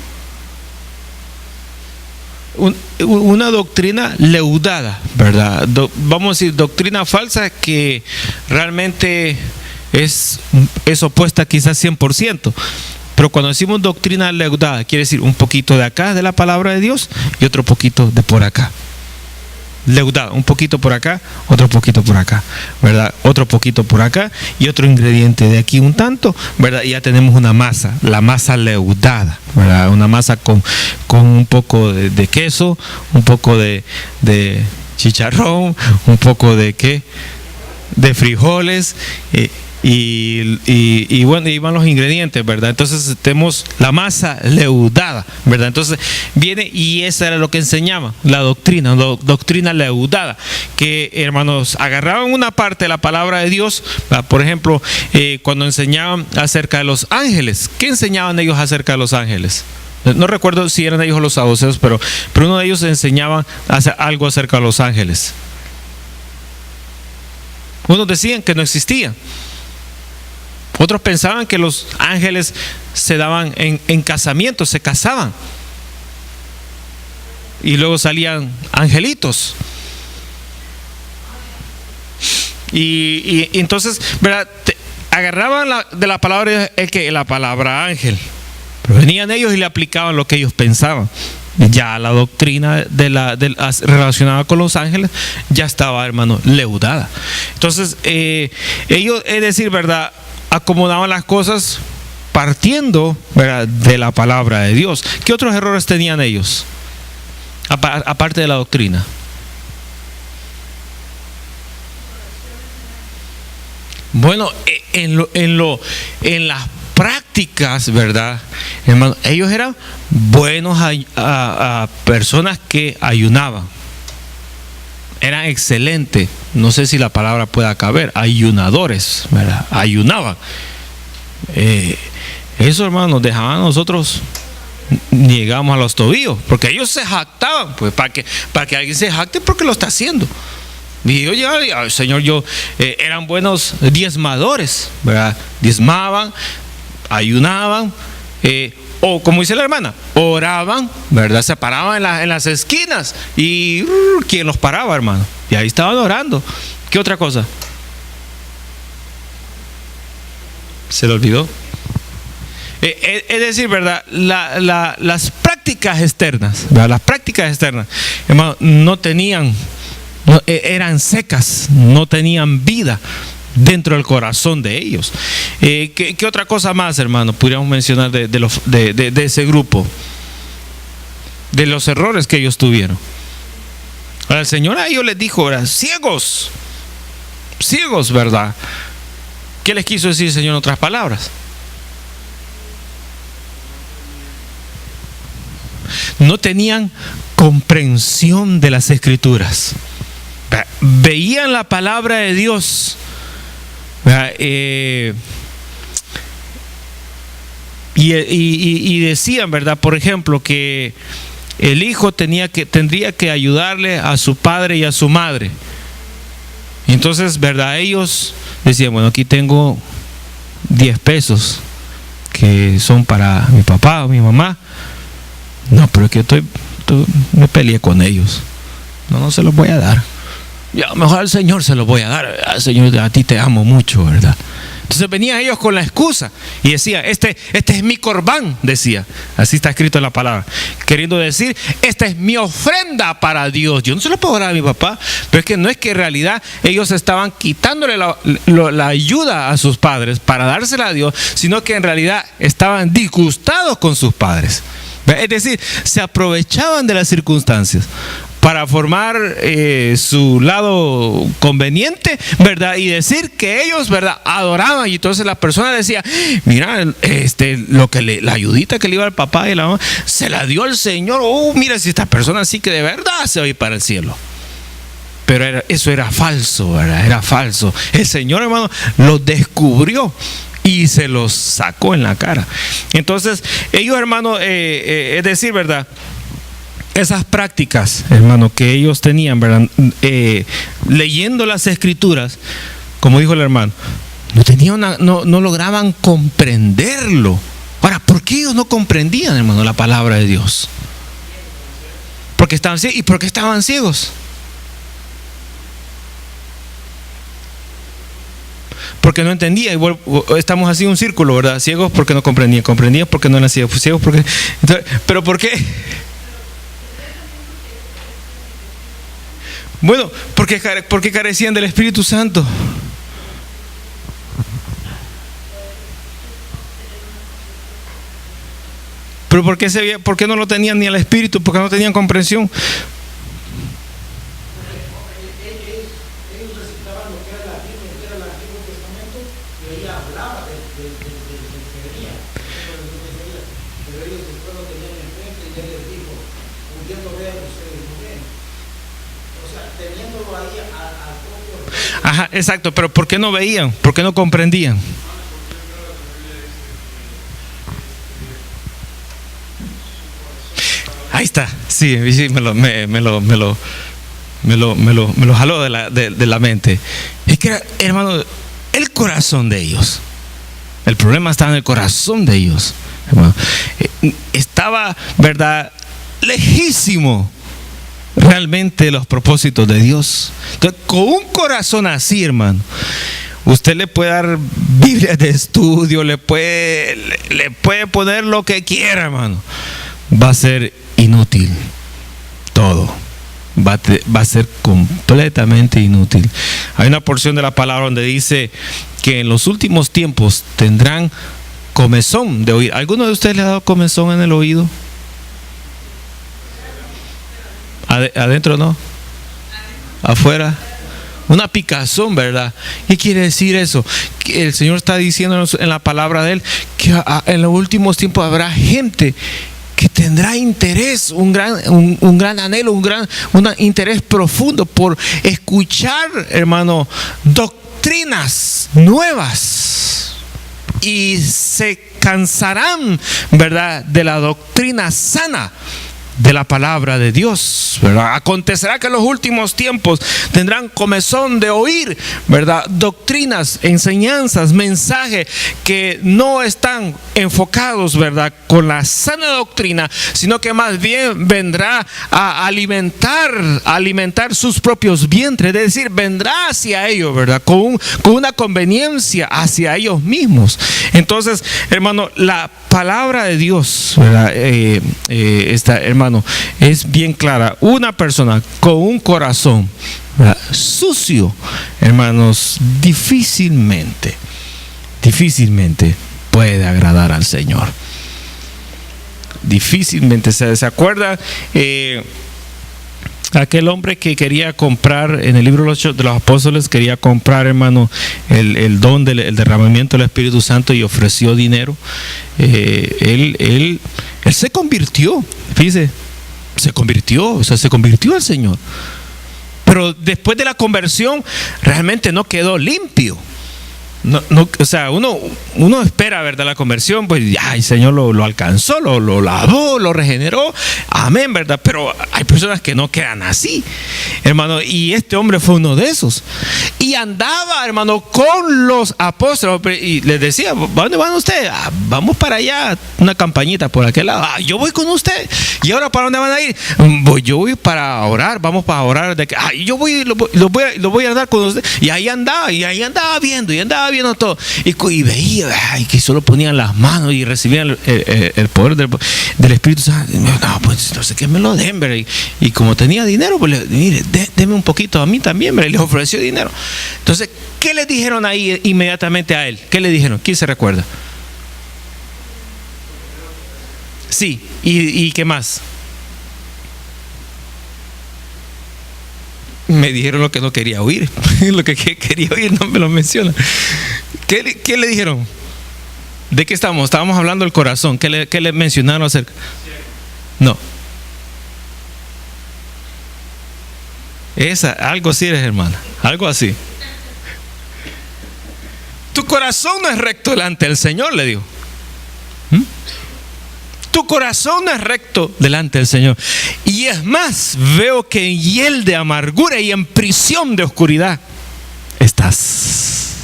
Una doctrina leudada, ¿verdad? Vamos a decir, doctrina falsa que realmente es opuesta quizás 100%. Pero cuando decimos doctrina leudada, quiere decir un poquito de acá de la palabra de Dios y otro poquito de por acá. Leudada, un poquito por acá, otro poquito por acá, ¿verdad? Otro poquito por acá y otro ingrediente de aquí un tanto, ¿verdad? Y ya tenemos una masa, la masa leudada, ¿verdad? Una masa con un poco de queso, un poco de chicharrón, un poco de ¿qué? De frijoles, y bueno, y van los ingredientes, ¿verdad? Entonces tenemos la masa leudada, ¿verdad? Entonces viene y eso era lo que enseñaba la doctrina leudada, que, hermanos, agarraban una parte de la palabra de Dios, ¿verdad? Por ejemplo, cuando enseñaban acerca de los ángeles, ¿qué enseñaban ellos acerca de los ángeles? No recuerdo si eran ellos los saduceos, pero uno de ellos enseñaba algo acerca de los ángeles. Unos decían que no existían. Otros pensaban que los ángeles se daban en casamiento, se casaban. Y luego salían angelitos. Y entonces, ¿verdad? Agarraban de la palabra la palabra ángel. Pero venían ellos y le aplicaban lo que ellos pensaban. Ya la doctrina relacionada con los ángeles ya estaba, hermano, leudada. Entonces, ellos, es decir, ¿verdad?, acomodaban las cosas partiendo, ¿verdad?, de la palabra de Dios. ¿Qué otros errores tenían ellos? Aparte de la doctrina. Bueno, en las prácticas, ¿verdad, hermano? Ellos eran buenos a personas que ayunaban. Eran excelentes. No sé si la palabra pueda caber. Ayunadores, ¿verdad? Ayunaban. Eso, hermano, nos dejaban a nosotros, llegamos a los tobillos, porque ellos se jactaban. Pues para que alguien se jacte, porque lo está haciendo. Y yo llegaba, Señor, eran buenos diezmadores, ¿verdad? Diezmaban, ayunaban, o como dice la hermana, oraban, ¿verdad? Se paraban en las esquinas y ¿quién los paraba, hermano? Y ahí estaban orando. ¿Qué otra cosa? ¿Se le olvidó? Es decir, ¿verdad? Las prácticas externas, ¿verdad? Las prácticas externas, hermano, eran secas, no tenían vida dentro del corazón de ellos. ¿Qué otra cosa más, hermano, podríamos mencionar de ese grupo? De los errores que ellos tuvieron. Ahora, el Señor a ellos les dijo, ¿verdad? Ciegos, ¿verdad? ¿Qué les quiso decir el Señor en otras palabras? No tenían comprensión de las Escrituras. Veían la palabra de Dios, y decían, ¿verdad?, por ejemplo, que el hijo tendría que ayudarle a su padre y a su madre. Entonces, ¿verdad?, ellos decían, bueno, aquí tengo 10 pesos que son para mi papá o mi mamá. No, pero es que me peleé con ellos. No se los voy a dar. Ya, mejor al Señor se los voy a dar. Señor, a ti te amo mucho, ¿verdad? Entonces venían ellos con la excusa y decía, este es mi corbán, decía. Así está escrito en la palabra. Queriendo decir, esta es mi ofrenda para Dios. Yo no se lo puedo dar a mi papá. Pero es que no es que en realidad ellos estaban quitándole la ayuda a sus padres para dársela a Dios, sino que en realidad estaban disgustados con sus padres. Es decir, se aprovechaban de las circunstancias para formar su lado conveniente, ¿verdad? Y decir que ellos, ¿verdad?, adoraban. Y entonces la persona decía, mira, la ayudita que le iba al papá y la mamá, se la dio al Señor. Mira, si esta persona sí que de verdad se va a ir para el cielo. Pero eso era falso, ¿verdad? Era falso. El Señor, hermano, lo descubrió y se los sacó en la cara. Entonces, ellos, hermano, es decir, ¿verdad?, esas prácticas, hermano, que ellos tenían, ¿verdad?, leyendo las Escrituras, como dijo el hermano, no lograban comprenderlo. Ahora, ¿por qué ellos no comprendían, hermano, la palabra de Dios? Porque estaban ciegos. ¿Y por qué estaban ciegos? Porque no entendía. Estamos así en un círculo, ¿verdad? Ciegos porque no comprendían, comprendían porque no eran ciegos, ciegos porque... Entonces, ¿pero por qué? Bueno, porque carecían del Espíritu Santo. ¿Pero por qué no lo tenían ni al Espíritu? Porque no tenían comprensión. Ajá, exacto, pero ¿por qué no veían? ¿Por qué no comprendían? Ahí está, sí, me lo jaló de la mente. Es que era, hermano, el corazón de ellos. El problema estaba en el corazón de ellos, hermano. Estaba, ¿verdad?, lejísimo realmente los propósitos de Dios. Entonces, con un corazón así, hermano, usted le puede dar Biblias de estudio, le puede poner lo que quiera, hermano. Va a ser inútil todo. Va a ser completamente inútil. Hay una porción de la palabra donde dice que en los últimos tiempos tendrán comezón de oír. ¿Alguno de ustedes le ha dado comezón en el oído? Adentro no, afuera. Una picazón, ¿verdad? ¿Qué quiere decir eso? Que el Señor está diciendo en la palabra de Él que en los últimos tiempos habrá gente que tendrá interés, un gran anhelo, un interés profundo por escuchar, hermano, doctrinas nuevas, y se cansarán, ¿verdad?, de la doctrina sana de la palabra de Dios, ¿verdad? Acontecerá que en los últimos tiempos tendrán comezón de oír, ¿verdad?, doctrinas, enseñanzas, mensajes que no están enfocados, ¿verdad?, con la sana doctrina, sino que más bien vendrá a alimentar sus propios vientres, es decir, vendrá hacia ellos, ¿verdad?, con una conveniencia hacia ellos mismos. Entonces, hermano, la palabra de Dios, ¿verdad?, hermano, es bien clara. Una persona con un corazón, ¿verdad?, sucio, hermanos, difícilmente puede agradar al Señor. Difícilmente. ¿Se acuerda aquel hombre que quería comprar, en el libro de los apóstoles, quería comprar, hermano, el don el derramamiento del Espíritu Santo, y ofreció dinero? Él se convirtió, fíjese, se convirtió al Señor, pero después de la conversión realmente no quedó limpio. No, o sea, uno espera, ¿verdad?, la conversión, pues ya el Señor lo alcanzó, lo lavó, lo regeneró, amén, ¿verdad? Pero hay personas que no quedan así, hermano, y este hombre fue uno de esos, y andaba, hermano, con los apóstoles, y les decía: ¿para dónde van ustedes? Vamos para allá, una campañita por aquel lado. Yo voy con usted. ¿Y ahora para dónde van a ir? Yo voy para orar, vamos para orar. Yo voy, lo voy a dar con usted. Y ahí andaba viendo todo, y veía que solo ponían las manos y recibían el poder del Espíritu Santo. No, pues no sé qué me lo den, ¿verdad? Y como tenía dinero, pues mire, deme un poquito a mí también, ¿verdad? Y les ofreció dinero. Entonces, ¿qué le dijeron ahí inmediatamente a él? ¿Qué le dijeron? ¿Quién se recuerda? Sí, ¿y qué más? Me dijeron lo que no quería oír. Lo que quería oír no me lo menciona. ¿Qué le dijeron? ¿De qué estamos? Estábamos hablando del corazón. ¿Qué le mencionaron acerca? No. Algo así eres, hermana. Algo así. Tu corazón no es recto delante del Señor, le digo. Tu corazón no es recto delante del Señor. Y es más, veo que en hiel de amargura y en prisión de oscuridad estás.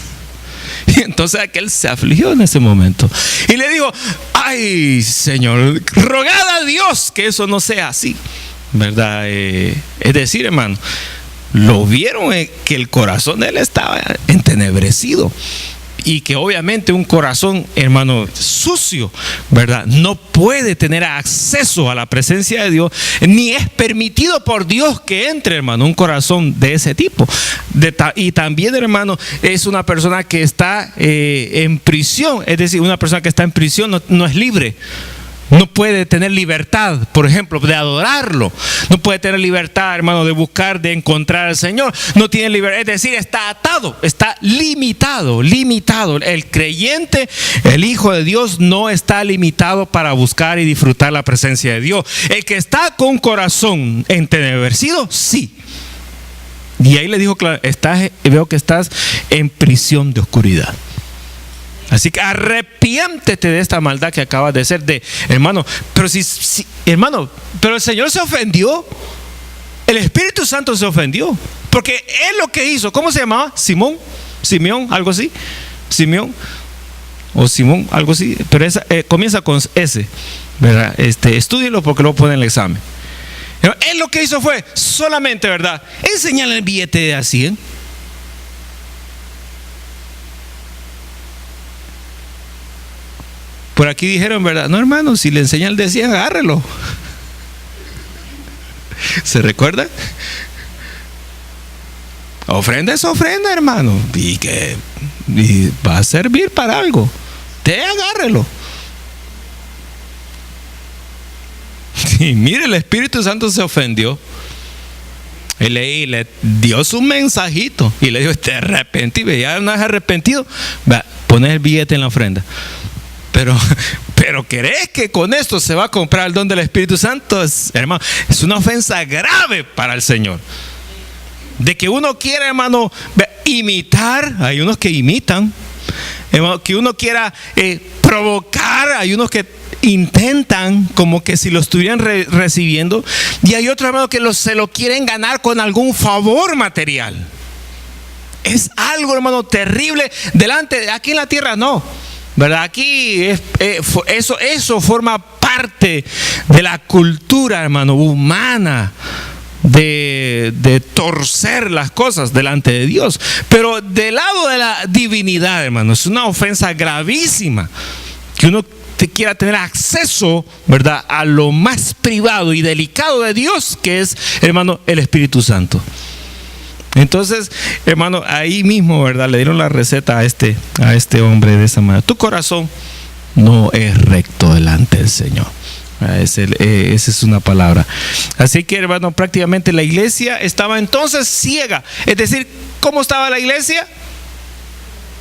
Y entonces aquel se afligió en ese momento y le dijo: ay, Señor, rogad a Dios que eso no sea así, ¿verdad? Es decir, hermano, lo vieron que el corazón de él estaba entenebrecido. Y que obviamente un corazón, hermano, sucio, ¿verdad?, no puede tener acceso a la presencia de Dios, ni es permitido por Dios que entre, hermano, un corazón de ese tipo. Y también, hermano, es una persona que está en prisión. Es decir, una persona que está en prisión no es libre. No puede tener libertad, por ejemplo, de adorarlo. No puede tener libertad, hermano, de buscar, de encontrar al Señor. No tiene libertad, es decir, está atado, está limitado. El creyente, el Hijo de Dios, no está limitado para buscar y disfrutar la presencia de Dios. El que está con corazón entenebrecido, sí. Y ahí le dijo, claro, veo que estás en prisión de oscuridad. Así que arrepiéntete de esta maldad que acabas de hacer, hermano. Pero hermano, pero el Señor se ofendió. El Espíritu Santo se ofendió. Porque él lo que hizo, ¿cómo se llamaba? Simeón, algo así. Simeón o Simón, algo así. Pero comienza con S, ¿verdad? Estúdienlo porque lo ponen en el examen. Él lo que hizo fue solamente, ¿verdad?, enseñarle el billete de a 100. Por aquí dijeron, ¿verdad? No, hermano, si le enseña el de 100, agárrelo. ¿Se recuerda? Ofrenda es ofrenda, hermano. Y va a servir para algo. Usted agárrelo. Y mire, el Espíritu Santo se ofendió. Y le dio su mensajito. Y le dijo, te arrepentí. Ya no es arrepentido. Pones el billete en la ofrenda. Pero ¿crees que con esto se va a comprar el don del Espíritu Santo? Hermano, es una ofensa grave para el Señor. De que uno quiera, hermano, imitar. Hay unos que imitan. Hermano, que uno quiera provocar. Hay unos que intentan como que si lo estuvieran recibiendo. Y hay otros, hermano, que se lo quieren ganar con algún favor material. Es algo, hermano, terrible. Aquí en la tierra no, ¿verdad? Aquí eso forma parte de la cultura, hermano, humana, de torcer las cosas delante de Dios. Pero del lado de la divinidad, hermano, es una ofensa gravísima que uno quiera tener acceso, ¿verdad?, a lo más privado y delicado de Dios, que es, hermano, el Espíritu Santo. Entonces, hermano, ahí mismo, ¿verdad?, le dieron la receta a este hombre de esa manera. Tu corazón no es recto delante del Señor. Esa es una palabra. Así que, hermano, prácticamente la iglesia estaba entonces ciega. Es decir, ¿cómo estaba la iglesia?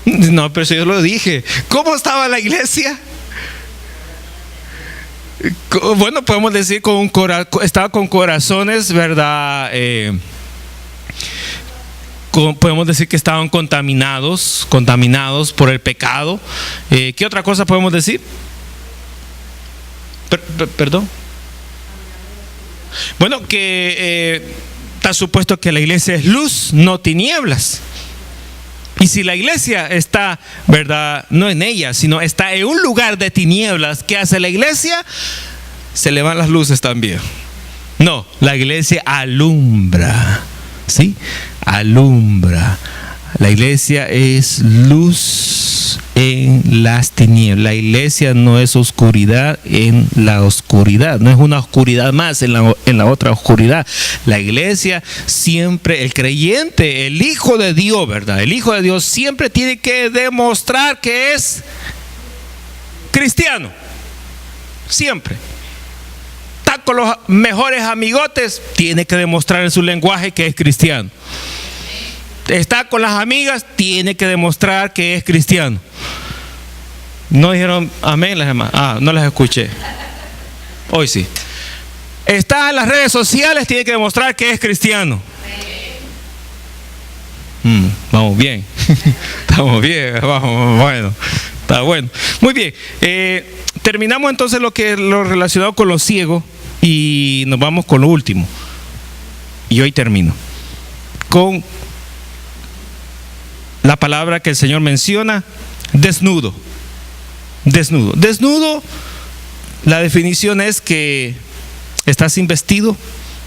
No, pero eso yo lo dije. ¿Cómo estaba la iglesia? Bueno, podemos decir estaba con corazones, ¿verdad? Podemos decir que estaban contaminados por el pecado. ¿Qué otra cosa podemos decir? Perdón. Bueno, que está supuesto que la iglesia es luz, no tinieblas. Y si la iglesia está, ¿verdad?, no en ella, sino está en un lugar de tinieblas, ¿qué hace la iglesia? Se le van las luces también. No, la iglesia alumbra, ¿sí? Alumbra. La iglesia es luz en las tinieblas. La iglesia no es oscuridad en la oscuridad. No es una oscuridad más en la otra oscuridad. La iglesia siempre, el creyente, el Hijo de Dios, ¿verdad? El Hijo de Dios siempre tiene que demostrar que es cristiano. Siempre. Está con los mejores amigotes, tiene que demostrar en su lenguaje que es cristiano. Está con las amigas, tiene que demostrar que es cristiano. No dijeron amén las hermanas. No las escuché. Hoy sí. Está en las redes sociales, tiene que demostrar que es cristiano. Vamos bien. Estamos bien. Vamos, bueno. Está bueno. Muy bien. Terminamos entonces lo relacionado con los ciegos y nos vamos con lo último. Y hoy termino con la palabra que el Señor menciona: desnudo. Desnudo. Desnudo, la definición es que está sin vestido,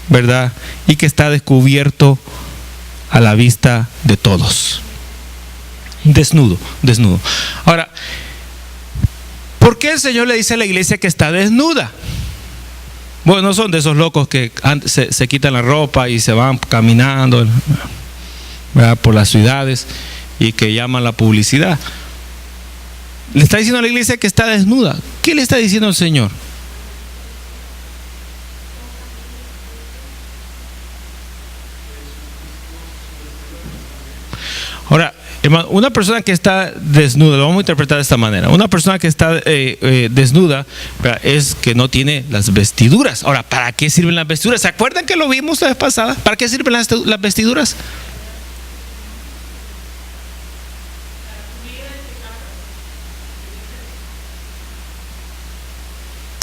¿verdad? Y que está descubierto a la vista de todos. Desnudo, desnudo. Ahora, ¿por qué el Señor le dice a la iglesia que está desnuda? Bueno, no son de esos locos que se quitan la ropa y se van caminando, ¿verdad?, por las ciudades y que llaman la publicidad. Le está diciendo a la iglesia que está desnuda. ¿Qué le está diciendo el Señor? Ahora, hermano, una persona que está desnuda, lo vamos a interpretar de esta manera. Una persona que está desnuda, ¿verdad?, es que no tiene las vestiduras. Ahora, ¿para qué sirven las vestiduras? ¿Se acuerdan que lo vimos la vez pasada? ¿Para qué sirven las vestiduras?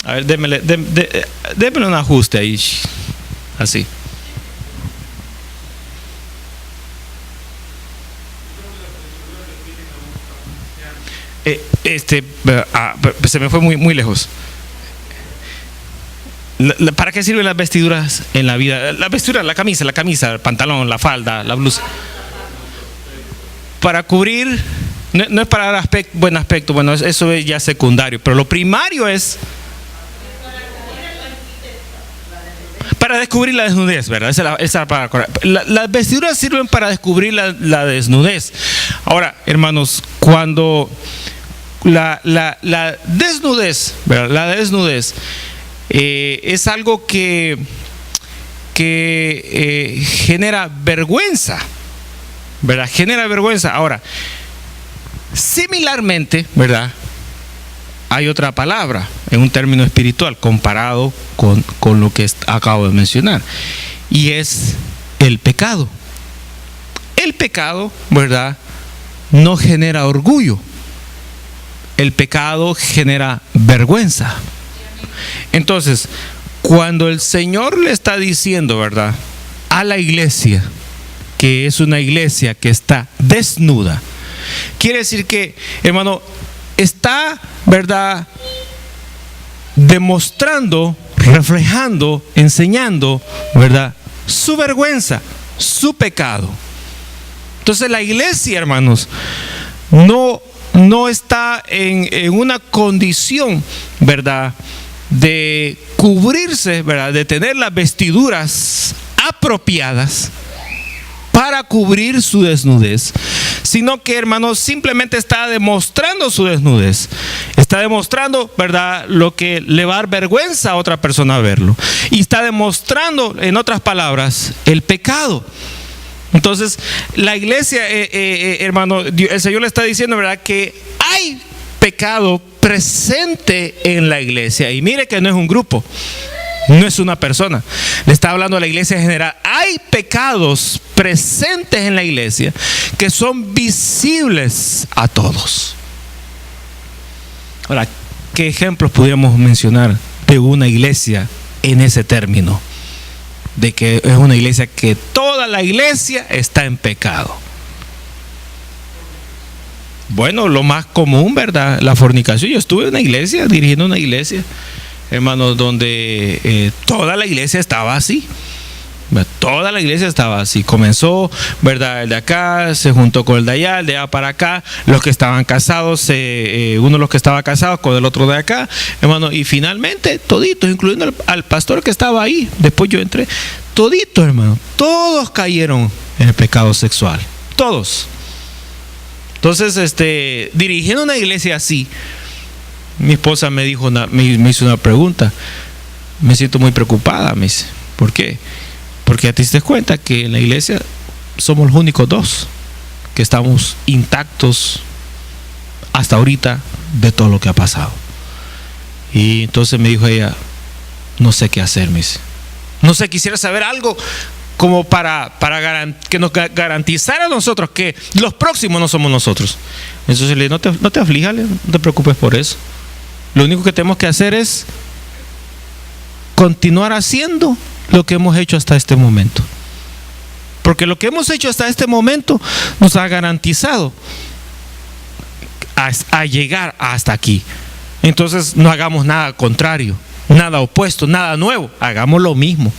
A ver, démele un ajuste ahí. Así. Se me fue muy lejos. ¿Para qué sirven las vestiduras en la vida? La vestidura, la camisa, el pantalón, la falda, la blusa. Para cubrir, no es para dar buen aspecto, bueno, eso es ya secundario, pero lo primario es para descubrir la desnudez, ¿verdad? Las vestiduras sirven para descubrir la desnudez. Ahora, hermanos, cuando la desnudez, ¿verdad? La desnudez es algo que genera vergüenza, ¿verdad? Genera vergüenza. Ahora, similarmente, ¿verdad? Hay otra palabra en un término espiritual comparado con lo que acabo de mencionar, y es el pecado. El pecado, ¿verdad?, no genera orgullo. El pecado genera vergüenza. Entonces, cuando el Señor le está diciendo, ¿verdad?, a la iglesia que es una iglesia que está desnuda, quiere decir que, hermano, está, ¿verdad?, demostrando, reflejando, enseñando, ¿verdad?, su vergüenza, su pecado. Entonces la iglesia, hermanos, no está en una condición, ¿verdad?, de cubrirse, ¿verdad?, de tener las vestiduras apropiadas para cubrir su desnudez, sino que, hermanos, simplemente está demostrando su desnudez. Está demostrando, ¿verdad?, lo que le va a dar vergüenza a otra persona verlo. Y está demostrando, en otras palabras, el pecado. Entonces, la iglesia, hermano, el Señor le está diciendo, ¿verdad?, que hay pecado presente en la iglesia. Y mire que no es un grupo, no es una persona. Le está hablando a la iglesia en general. Hay pecados presentes en la iglesia que son visibles a todos. Ahora, ¿qué ejemplos pudiéramos mencionar de una iglesia en ese término? De que es una iglesia que toda la iglesia está en pecado. Bueno, lo más común, ¿verdad?, la fornicación. Yo estuve en una iglesia, dirigiendo una iglesia, hermanos, donde toda la iglesia estaba así. Toda la iglesia estaba así. Comenzó, ¿verdad?, el de acá se juntó con el de allá para acá. Los que estaban casados, uno de los que estaba casado con el otro de acá, hermano. Y finalmente, toditos, incluyendo al pastor que estaba ahí. Después yo entré. Toditos, hermano. Todos cayeron en el pecado sexual. Todos. Entonces, dirigiendo una iglesia así, mi esposa me dijo, me hizo una pregunta. Me siento muy preocupada, me dice. ¿Por qué? Porque te diste cuenta que en la iglesia somos los únicos dos que estamos intactos hasta ahorita de todo lo que ha pasado. Y entonces me dijo ella, no sé qué hacer, me dice. No sé, quisiera saber algo como para que nos garantizara a nosotros que los próximos no somos nosotros. Entonces le dije, no te aflijas, no te preocupes por eso. Lo único que tenemos que hacer es continuar haciendo lo que hemos hecho hasta este momento. Porque lo que hemos hecho hasta este momento nos ha garantizado a llegar hasta aquí. Entonces no hagamos nada contrario, nada opuesto, nada nuevo. Hagamos lo mismo,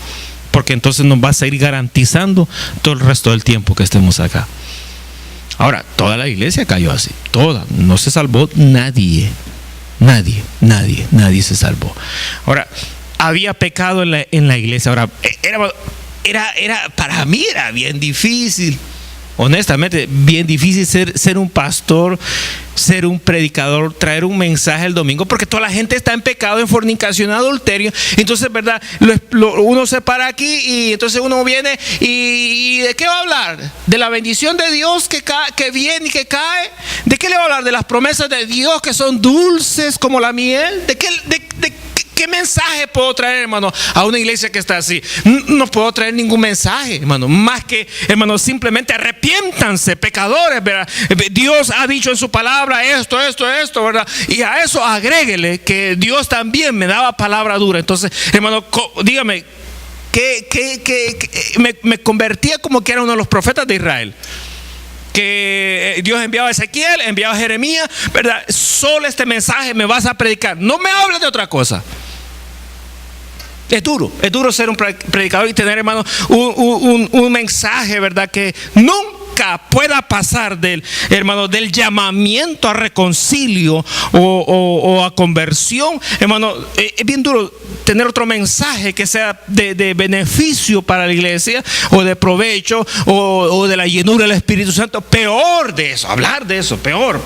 porque entonces nos va a seguir garantizando todo el resto del tiempo que estemos acá. Ahora, toda la iglesia cayó así, toda, no se salvó nadie se salvó. Ahora, había pecado en la iglesia. Ahora, era para mí era bien difícil, honestamente, bien difícil ser un pastor, ser un predicador, traer un mensaje el domingo, porque toda la gente está en pecado, en fornicación, adulterio. Entonces, ¿verdad?, uno se para aquí y entonces uno viene y ¿de qué va a hablar? De la bendición de Dios que viene y que cae. ¿De qué le va a hablar? De las promesas de Dios que son dulces como la miel. ¿De qué mensaje puedo traer, hermano, a una iglesia que está así? No puedo traer ningún mensaje, hermano, más que, hermano, simplemente arrepiéntanse, pecadores, ¿verdad? Dios ha dicho en su palabra esto, ¿verdad? Y a eso agréguele que Dios también me daba palabra dura. Entonces, hermano, dígame, me convertía como que era uno de los profetas de Israel. Que Dios enviaba a Ezequiel, enviaba a Jeremías, ¿verdad? Solo este mensaje me vas a predicar. No me hables de otra cosa. Es duro ser un predicador y tener, hermano, un mensaje, ¿verdad?, que nunca pueda pasar del llamamiento a reconcilio o a conversión. Hermano, es bien duro tener otro mensaje que sea de beneficio para la iglesia, o de provecho, o de la llenura del Espíritu Santo. Peor de eso, hablar de eso, peor.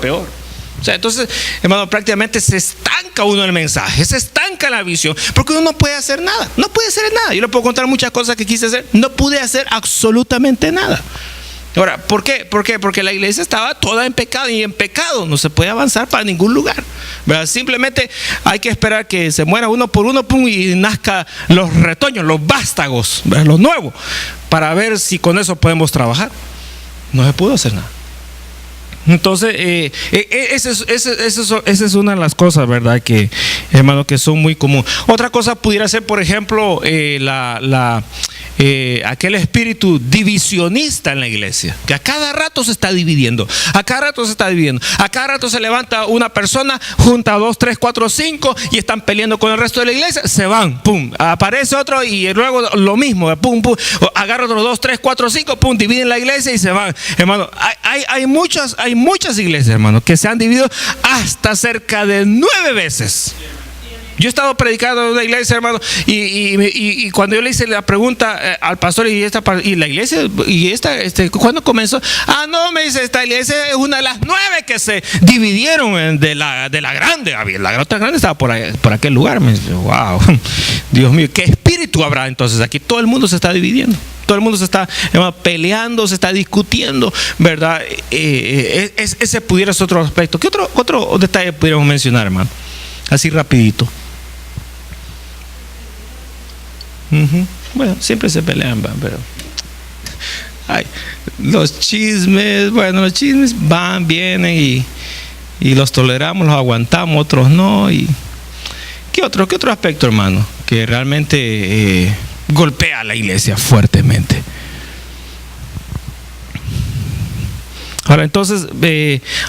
O sea, entonces, hermano, prácticamente se estanca uno el mensaje, se estanca la visión, porque uno no puede hacer nada, no puede hacer nada. Yo le puedo contar muchas cosas que quise hacer, no pude hacer absolutamente nada. Ahora, ¿por qué? Porque la iglesia estaba toda en pecado, y en pecado no se puede avanzar para ningún lugar, ¿verdad? Simplemente hay que esperar que se muera uno por uno, pum, y nazca los retoños, los vástagos, ¿verdad? Los nuevos, para ver si con eso podemos trabajar. No se pudo hacer nada. Entonces, esa es una de las cosas, ¿verdad? Que, hermano, que son muy comunes. Otra cosa pudiera ser, por ejemplo, aquel espíritu divisionista en la iglesia, que a cada rato se está dividiendo, a cada rato se levanta una persona, junta 2, 3, 4, 5 y están peleando con el resto de la iglesia, se van, pum, aparece otro y luego lo mismo, pum, pum, agarra otros 2, 3, 4, 5, pum, dividen la iglesia y se van. Hermano, hay muchas iglesias, hermano, que se han dividido hasta cerca de 9 veces. Yo he estado predicando en una iglesia, hermano, y cuando yo le hice la pregunta al pastor, y la iglesia, ¿cuándo comenzó? Ah, no, me dice, esta iglesia es una de las 9 que se dividieron de la grande. La otra grande estaba por aquel lugar. Me dice, wow, Dios mío, ¿qué espíritu habrá entonces aquí? Todo el mundo se está dividiendo. Todo el mundo se está, hermano, peleando, se está discutiendo, ¿verdad? Ese pudiera ser otro aspecto. ¿Qué otro detalle pudiéramos mencionar, hermano? Así rapidito. Bueno, siempre se pelean, pero los chismes van, vienen y los toleramos, los aguantamos, otros no. Y ¿qué otro aspecto, hermano, que realmente golpea a la iglesia fuertemente? Ahora, entonces,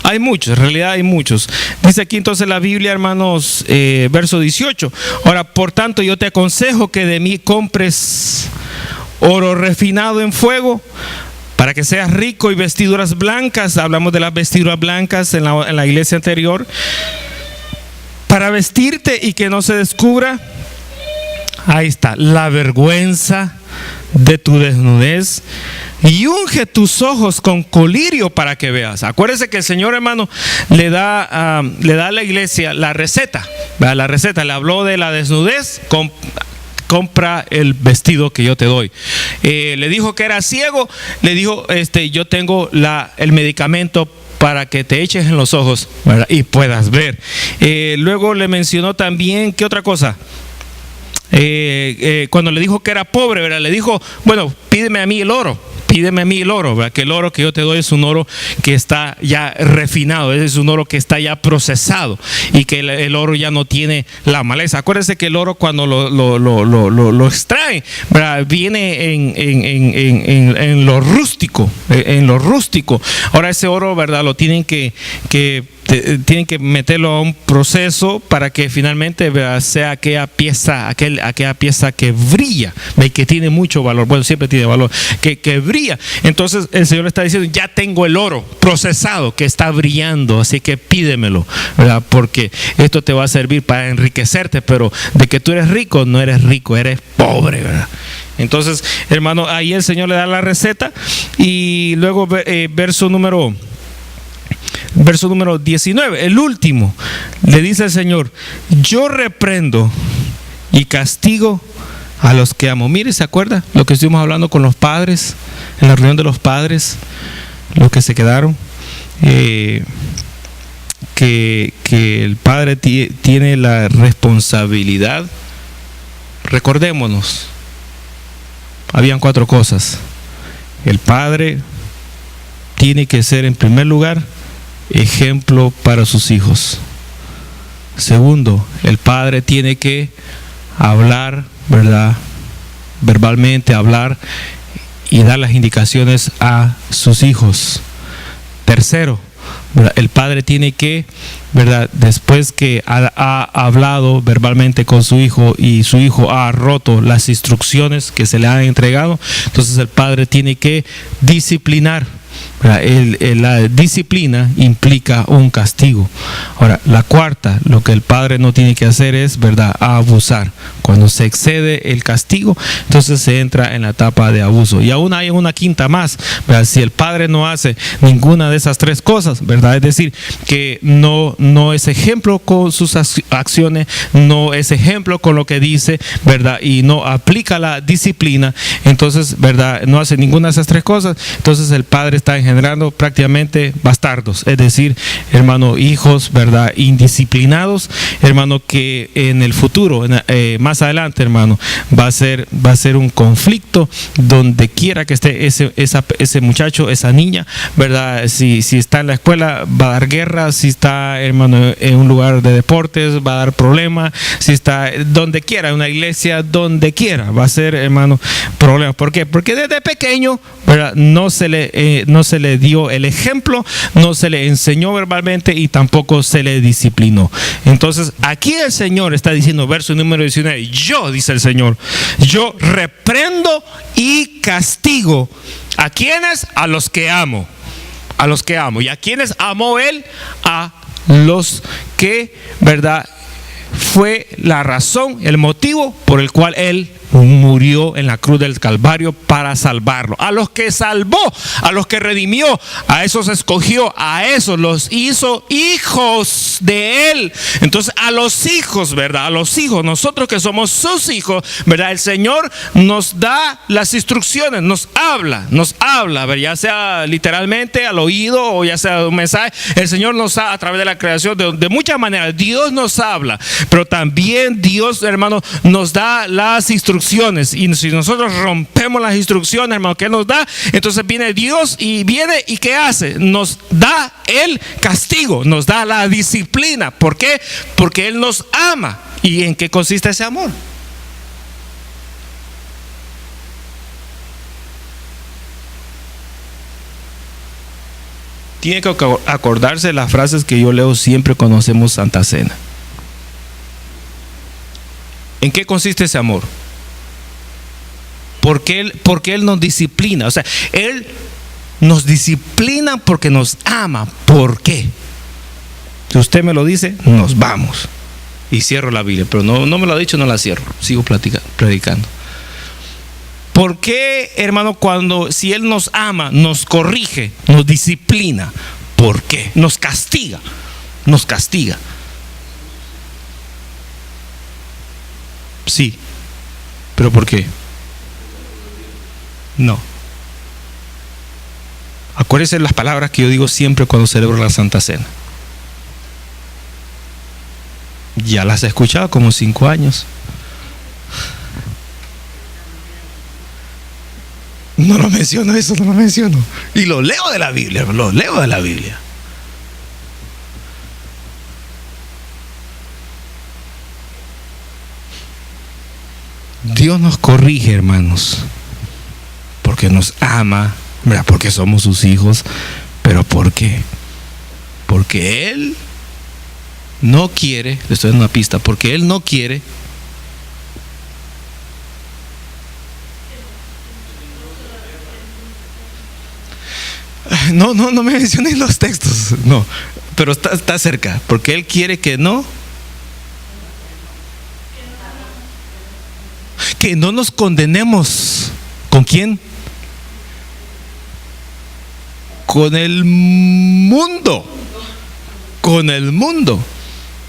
hay muchos, en realidad hay muchos. Dice aquí entonces la Biblia, hermanos, verso 18. Ahora, por tanto, yo te aconsejo que de mí compres oro refinado en fuego, para que seas rico, y vestiduras blancas. Hablamos de las vestiduras blancas en la iglesia anterior. Para vestirte y que no se descubra, ahí está, la vergüenza de tu desnudez, y unge tus ojos con colirio para que veas. Acuérdese que el Señor, hermano, le da a la iglesia la receta, ¿verdad? La receta, le habló de la desnudez. Compra el vestido que yo te doy. Le dijo que era ciego, le dijo, yo tengo el medicamento para que te eches en los ojos, ¿verdad? Y puedas ver. Luego le mencionó también, ¿qué otra cosa? Cuando le dijo que era pobre, ¿verdad? Le dijo, bueno, pídeme a mí el oro, ¿verdad? Que el oro que yo te doy es un oro que está ya refinado, es un oro que está ya procesado, y que el oro ya no tiene la maleza. Acuérdense que el oro, cuando lo extraen, ¿verdad? Viene en lo rústico, Ahora ese oro, ¿verdad? Lo tienen que meterlo a un proceso para que finalmente, ¿verdad?, sea aquella pieza que brilla, y que tiene mucho valor. Bueno, siempre tiene valor, que brilla. Entonces el Señor le está diciendo, ya tengo el oro procesado que está brillando, así que pídemelo, ¿verdad? Porque esto te va a servir para enriquecerte. Pero de que tú eres rico, no eres rico, eres pobre, ¿verdad? Entonces, hermano, ahí el Señor le da la receta. Y luego verso número 19, el último, le dice el Señor, yo reprendo y castigo a los que amo. Mire, ¿se acuerda lo que estuvimos hablando con los padres, en la reunión de los padres, los que se quedaron? Que el padre tiene la responsabilidad. Recordémonos, habían 4 cosas. El padre tiene que ser, en primer lugar, ejemplo para sus hijos. Segundo, el padre tiene que hablar, ¿verdad?, verbalmente, hablar y dar las indicaciones a sus hijos. Tercero, ¿verdad?, el padre tiene que, ¿verdad?, después que ha hablado verbalmente con su hijo y su hijo ha roto las instrucciones que se le han entregado, entonces el padre tiene que disciplinar. La disciplina implica un castigo. Ahora, la cuarta, lo que el padre no tiene que hacer es, ¿verdad?, abusar. Cuando se excede el castigo, entonces se entra en la etapa de abuso. Y aún hay una quinta más, ¿verdad? Si el padre no hace ninguna de esas tres cosas, ¿verdad?, es decir, que no es ejemplo con sus acciones, no es ejemplo con lo que dice, ¿verdad?, y no aplica la disciplina, entonces, ¿verdad?, no hace ninguna de esas tres cosas, entonces el padre está engendrando prácticamente bastardos, es decir, hermano, hijos, ¿verdad?, indisciplinados, hermano, que en el futuro, más adelante, hermano, va a ser un conflicto donde quiera que esté ese muchacho, esa niña, ¿verdad? Si está en la escuela, va a dar guerra. Si está, hermano, en un lugar de deportes, va a dar problemas. Si está donde quiera, en una iglesia, donde quiera, va a ser, hermano, problemas. ¿Por qué? Porque desde pequeño, ¿verdad?, no se le dio el ejemplo, no se le enseñó verbalmente y tampoco se le disciplinó. Entonces, aquí el Señor está diciendo, verso número 19, yo, dice el Señor, yo reprendo y castigo. ¿A quiénes? A los que amo. A los que amo. ¿Y a quiénes amó Él? A los que, ¿verdad?, fue la razón, el motivo por el cual Él murió en la cruz del Calvario para salvarlo. A los que salvó, a los que redimió, a esos escogió, a esos los hizo hijos de Él. Entonces, a los hijos, ¿verdad?, a los hijos, nosotros que somos sus hijos, ¿verdad?, el Señor nos da las instrucciones, nos habla, ¿verdad?, ya sea literalmente al oído o ya sea un mensaje. El Señor nos da a través de la creación de muchas maneras. Dios nos habla, pero también Dios, hermano, nos da las instrucciones. Y si nosotros rompemos las instrucciones, hermano, que Él nos da, entonces viene Dios y ¿qué hace? Nos da el castigo, nos da la disciplina. ¿Por qué? Porque Él nos ama. ¿Y en qué consiste ese amor? Tiene que acordarse de las frases que yo leo siempre cuando hacemos Santa Cena. ¿En qué consiste ese amor? Porque Él nos disciplina. O sea, Él nos disciplina porque nos ama. ¿Por qué? Si usted me lo dice, nos vamos. Y cierro la Biblia. Pero no me lo ha dicho, no la cierro. Sigo predicando. ¿Por qué, hermano, si Él nos ama, nos corrige, nos disciplina? ¿Por qué? Nos castiga. Nos castiga. Sí. ¿Pero por qué? No. Acuérdense las palabras que yo digo siempre cuando celebro la Santa Cena. Ya las he escuchado como 5 años. No lo menciono eso, no lo menciono. Y lo leo de la Biblia, lo leo de la Biblia. Dios nos corrige, hermanos, porque nos ama, ¿verdad?, porque somos sus hijos. ¿Pero por qué? Porque Él no quiere, le estoy dando una pista, porque Él no quiere no me mencionen los textos, no, pero está cerca, porque Él quiere que no nos condenemos. ¿Con quién? Con el mundo. Con el mundo.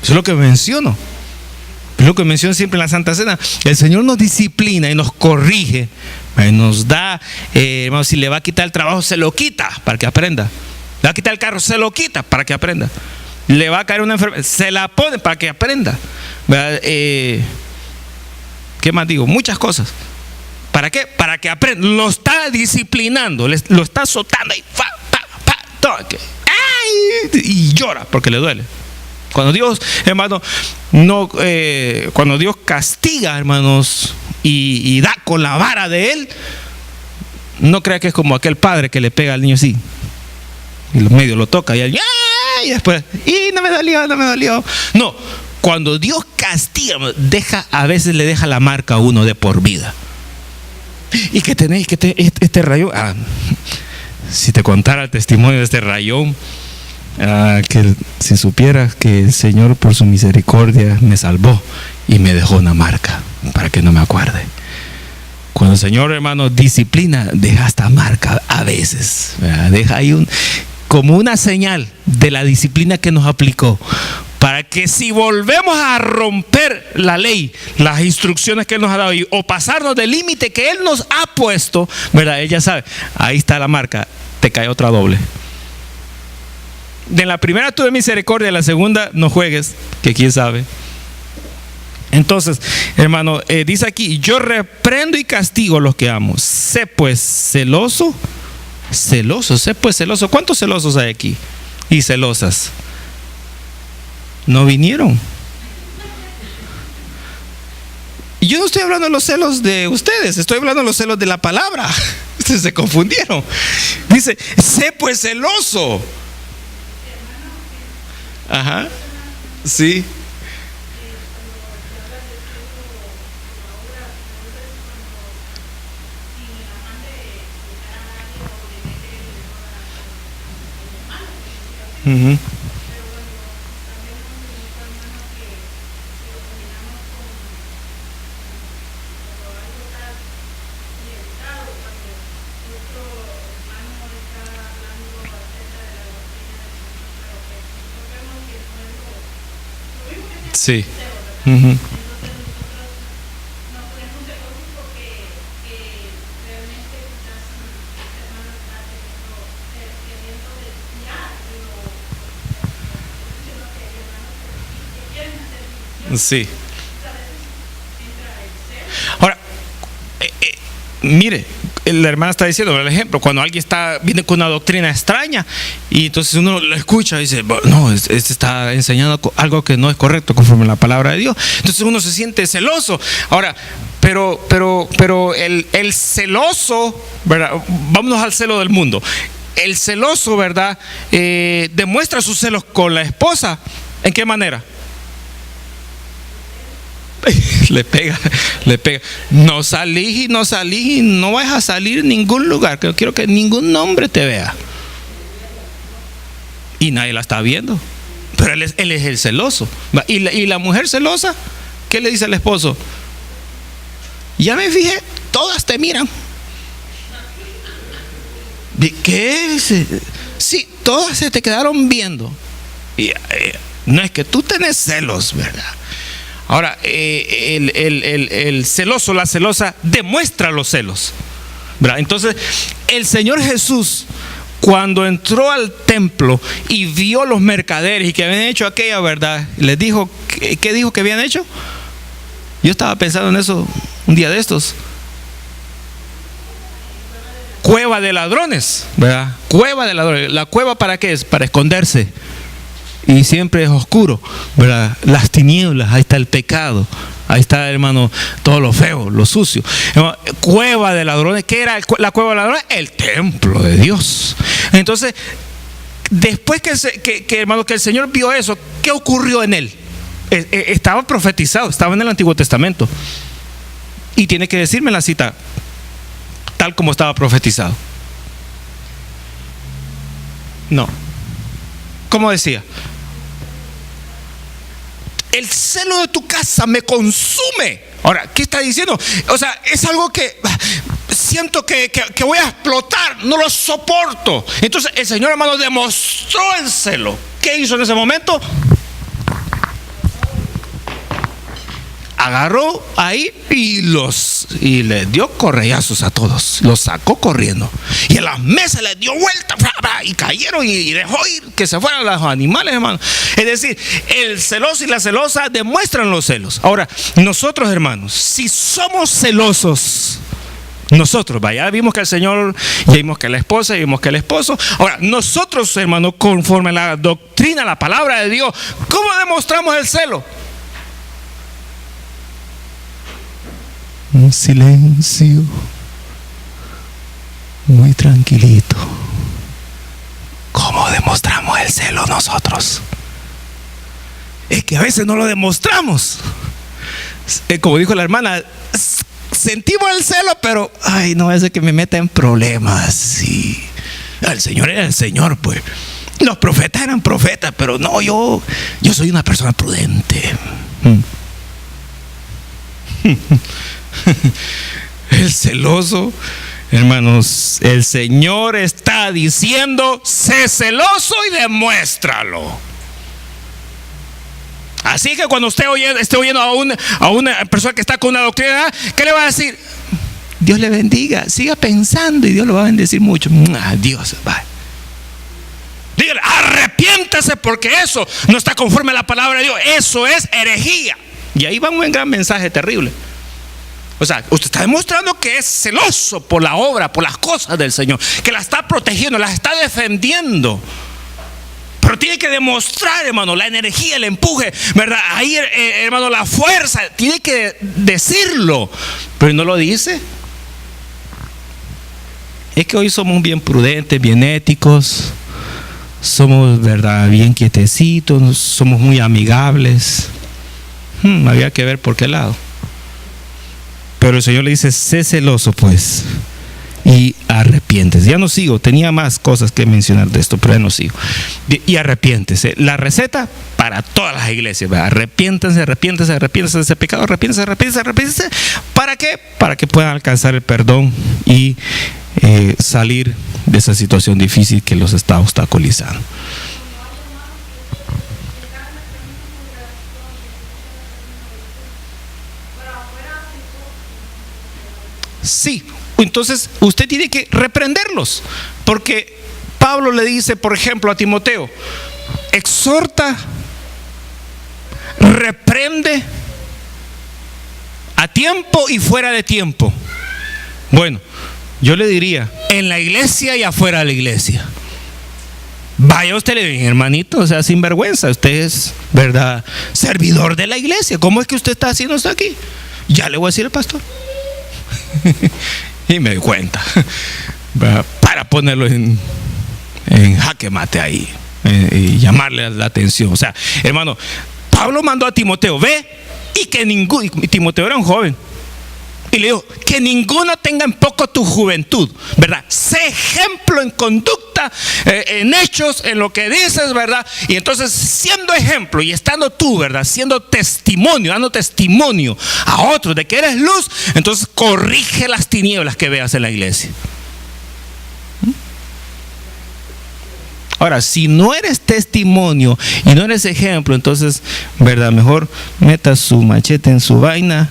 Eso es lo que menciono. Es lo que menciono siempre en la Santa Cena. El Señor nos disciplina y nos corrige. Nos da, hermano, si le va a quitar el trabajo, se lo quita para que aprenda. Le va a quitar el carro, se lo quita para que aprenda. Le va a caer una enfermedad, se la pone para que aprenda. ¿Qué más digo? Muchas cosas. ¿Para qué? Para que aprenda. Lo está disciplinando, lo está azotando y y llora porque le duele. Cuando Dios, hermano, cuando Dios castiga, hermanos, y da con la vara de Él, no crea que es como aquel padre que le pega al niño así y medio lo toca y él, y después, no me dolió. No, cuando Dios castiga, a veces le deja la marca a uno de por vida. Y que tenéis este rayo, si te contara el testimonio de este rayón, que si supieras que el Señor por su misericordia me salvó y me dejó una marca para que no me acuerde. Cuando el Señor, hermano, disciplina, deja esta marca a veces, ¿verdad? Deja ahí como una señal de la disciplina que nos aplicó, para que si volvemos a romper la ley, las instrucciones que Él nos ha dado, o pasarnos del límite que Él nos ha puesto, ¿verdad? Él ya sabe, ahí está la marca, te cae otra doble. De la primera tuve misericordia, de la segunda no juegues, que quién sabe. Entonces, hermano, dice aquí: yo reprendo y castigo a los que amo. Sé pues celoso. Sé pues celoso. ¿Cuántos celosos hay aquí? Y celosas. No vinieron. Y yo no estoy hablando de los celos de ustedes, estoy hablando de los celos de la palabra. Ustedes se confundieron. Dice: sé pues celoso. Ajá. Sí. Uh-huh. Sí. Uh-huh. Sí. Ahora, mire, la hermana está diciendo el ejemplo, cuando alguien viene con una doctrina extraña y entonces uno lo escucha y dice: no, este está enseñando algo que no es correcto conforme a la palabra de Dios. Entonces uno se siente celoso. Ahora, pero el celoso, ¿verdad? Vámonos al celo del mundo. El celoso, ¿verdad? Demuestra sus celos con la esposa. ¿En qué manera? Le pega. No salís y no vas a salir en ningún lugar. Quiero que ningún hombre te vea. Y nadie la está viendo. Pero él es el celoso. Y la mujer celosa, ¿qué le dice al esposo? Ya me fijé, todas te miran. ¿Qué? Sí, todas se te quedaron viendo. Y no es que tú tenés celos, ¿verdad? Ahora, el celoso, la celosa, demuestra los celos, ¿verdad? Entonces, el Señor Jesús, cuando entró al templo y vio los mercaderes y que habían hecho aquella, ¿verdad? Les dijo, ¿qué dijo que habían hecho? Yo estaba pensando en eso un día de estos. Cueva de ladrones, ¿verdad? Cueva de ladrones. ¿La cueva para qué es? Para esconderse. Y siempre es oscuro, ¿verdad? Las tinieblas, ahí está el pecado, ahí está, hermano, todo lo feo, lo sucio. Cueva de ladrones. ¿Qué era la cueva de ladrones? El templo de Dios. Entonces, después hermano, que el Señor vio eso, ¿qué ocurrió en él? Estaba profetizado, estaba en el Antiguo Testamento. Y tiene que decirme la cita, tal como estaba profetizado. No. ¿Cómo decía? El celo de tu casa me consume. Ahora, ¿qué está diciendo? O sea, es algo que siento que voy a explotar, no lo soporto. Entonces el Señor, hermano, demostró el celo. ¿Qué hizo en ese momento? Agarró ahí y le dio correazos a todos. Los sacó corriendo. Y en las mesas les dio vuelta y cayeron y dejó ir que se fueran los animales, hermano. Es decir, el celoso y la celosa demuestran los celos. Ahora, nosotros, hermanos, si somos celosos, nosotros, ya vimos que el Señor, ya vimos que la esposa, ya vimos que el esposo. Ahora, nosotros, hermanos, conforme a la doctrina, la palabra de Dios, ¿cómo demostramos el celo? Un silencio muy tranquilito. ¿Cómo demostramos el celo nosotros? Es que a veces no lo demostramos. Como dijo la hermana, sentimos el celo, pero ay, no es que me meta en problemas. Sí. El Señor era el Señor, pues. Los profetas eran profetas, pero no, yo soy una persona prudente. El celoso, hermanos, el Señor está diciendo: sé celoso y demuéstralo. Así que cuando usted esté oyendo a una persona que está con una doctrina, ¿qué le va a decir? Dios le bendiga, siga pensando y Dios lo va a bendecir mucho. Dios, va. Dígale, arrepiéntase, porque eso no está conforme a la palabra de Dios. Eso es herejía. Y ahí va un gran mensaje terrible. O sea, usted está demostrando que es celoso por la obra, por las cosas del Señor, que la está protegiendo, las está defendiendo. Pero tiene que demostrar, hermano, la energía, el empuje, ¿verdad? Ahí, hermano, la fuerza. Tiene que decirlo, pero no lo dice. Es que hoy somos bien prudentes, bien éticos. Somos, ¿verdad?, bien quietecitos, somos muy amigables. Había que ver por qué lado. Pero el Señor le dice: sé celoso, pues, y arrepiéntese. Ya no sigo, tenía más cosas que mencionar de esto, pero ya no sigo. Y arrepiéntese. La receta para todas las iglesias: arrepiéntense, arrepiéntense, arrepiéntense de ese pecado, arrepiéntense, arrepiéntense, arrepiéntense. ¿Para qué? Para que puedan alcanzar el perdón y salir de esa situación difícil que los está obstaculizando. Sí, entonces usted tiene que reprenderlos, porque Pablo le dice, por ejemplo, a Timoteo: exhorta, reprende a tiempo y fuera de tiempo. Bueno, yo le diría, en la iglesia y afuera de la iglesia. Vaya usted, le dice: hermanito, o sea, sin vergüenza, usted es, ¿verdad?, servidor de la iglesia. ¿Cómo es que usted está haciendo esto aquí? Ya le voy a decir al pastor. Y me doy cuenta, para ponerlo en jaque mate ahí, y llamarle la atención. O sea, hermano, Pablo mandó a Timoteo: ve, y que ninguno, y Timoteo era un joven, y le dijo: que ninguno tenga en poco tu juventud, ¿verdad? Sé ejemplo en conducta, en hechos, en lo que dices, ¿verdad? Y entonces, siendo ejemplo y estando tú, ¿verdad?, siendo testimonio, dando testimonio a otros de que eres luz, entonces corrige las tinieblas que veas en la iglesia. Ahora, si no eres testimonio y no eres ejemplo, entonces, ¿verdad?, mejor meta su machete en su vaina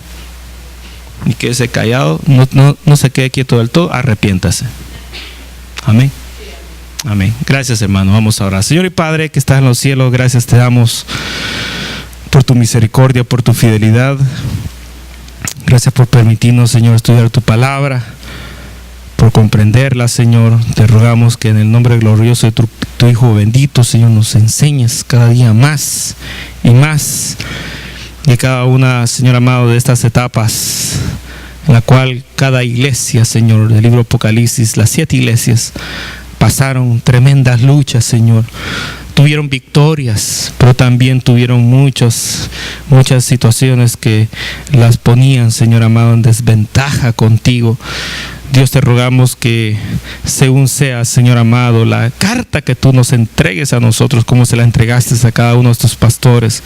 y quédese callado, no se quede quieto del todo, arrepiéntase. Amén. Amén. Gracias, hermano. Vamos a orar. Señor y Padre que estás en los cielos, gracias te damos por tu misericordia, por tu fidelidad. Gracias por permitirnos, Señor, estudiar tu palabra, por comprenderla, Señor. Te rogamos que en el nombre glorioso de tu Hijo bendito, Señor, nos enseñes cada día más y más. Y cada una, Señor amado, de estas etapas, en la cual cada iglesia, Señor, del libro Apocalipsis, las 7 iglesias pasaron tremendas luchas, Señor. Tuvieron victorias, pero también tuvieron muchas situaciones que las ponían, Señor amado, en desventaja contigo. Dios, te rogamos que según sea, Señor amado, la carta que tú nos entregues a nosotros, como se la entregaste a cada uno de estos pastores,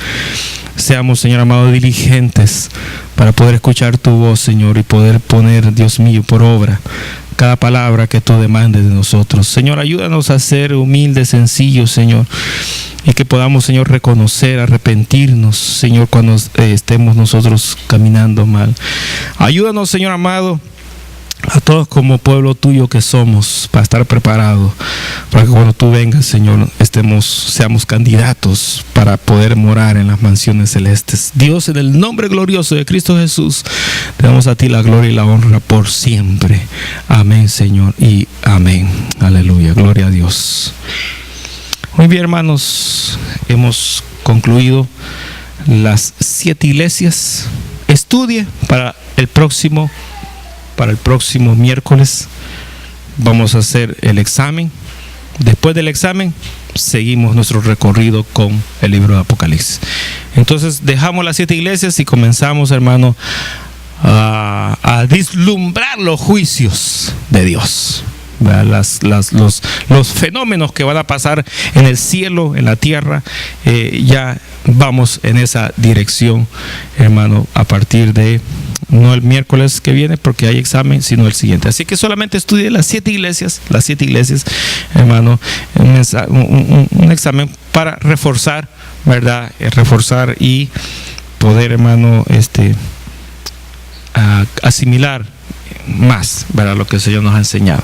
seamos, Señor amado, diligentes para poder escuchar tu voz, Señor, y poder poner, Dios mío, por obra cada palabra que tú demandes de nosotros. Señor, ayúdanos a ser humildes, sencillos, Señor, y que podamos, Señor, reconocer, arrepentirnos, Señor, cuando estemos nosotros caminando mal. Ayúdanos, Señor amado, a todos como pueblo tuyo que somos, para estar preparados, para que cuando tú vengas, Señor, seamos candidatos para poder morar en las mansiones celestes. Dios, en el nombre glorioso de Cristo Jesús, te damos a ti la gloria y la honra por siempre. Amén, Señor, y amén. Aleluya, gloria a Dios. Muy bien, hermanos, hemos concluido las 7 iglesias. Estudie para el próximo miércoles. Vamos a hacer el examen. Después del examen seguimos nuestro recorrido con el libro de Apocalipsis. Entonces dejamos las 7 iglesias y comenzamos, hermano, a vislumbrar los juicios de Dios. los fenómenos que van a pasar en el cielo, en la tierra, ya vamos en esa dirección, hermano, a partir de, no el miércoles que viene porque hay examen, sino el siguiente. Así que solamente estudie las 7 iglesias, hermano, un examen para reforzar, ¿verdad? Reforzar y poder, hermano, asimilar más, ¿verdad?, lo que el Señor nos ha enseñado.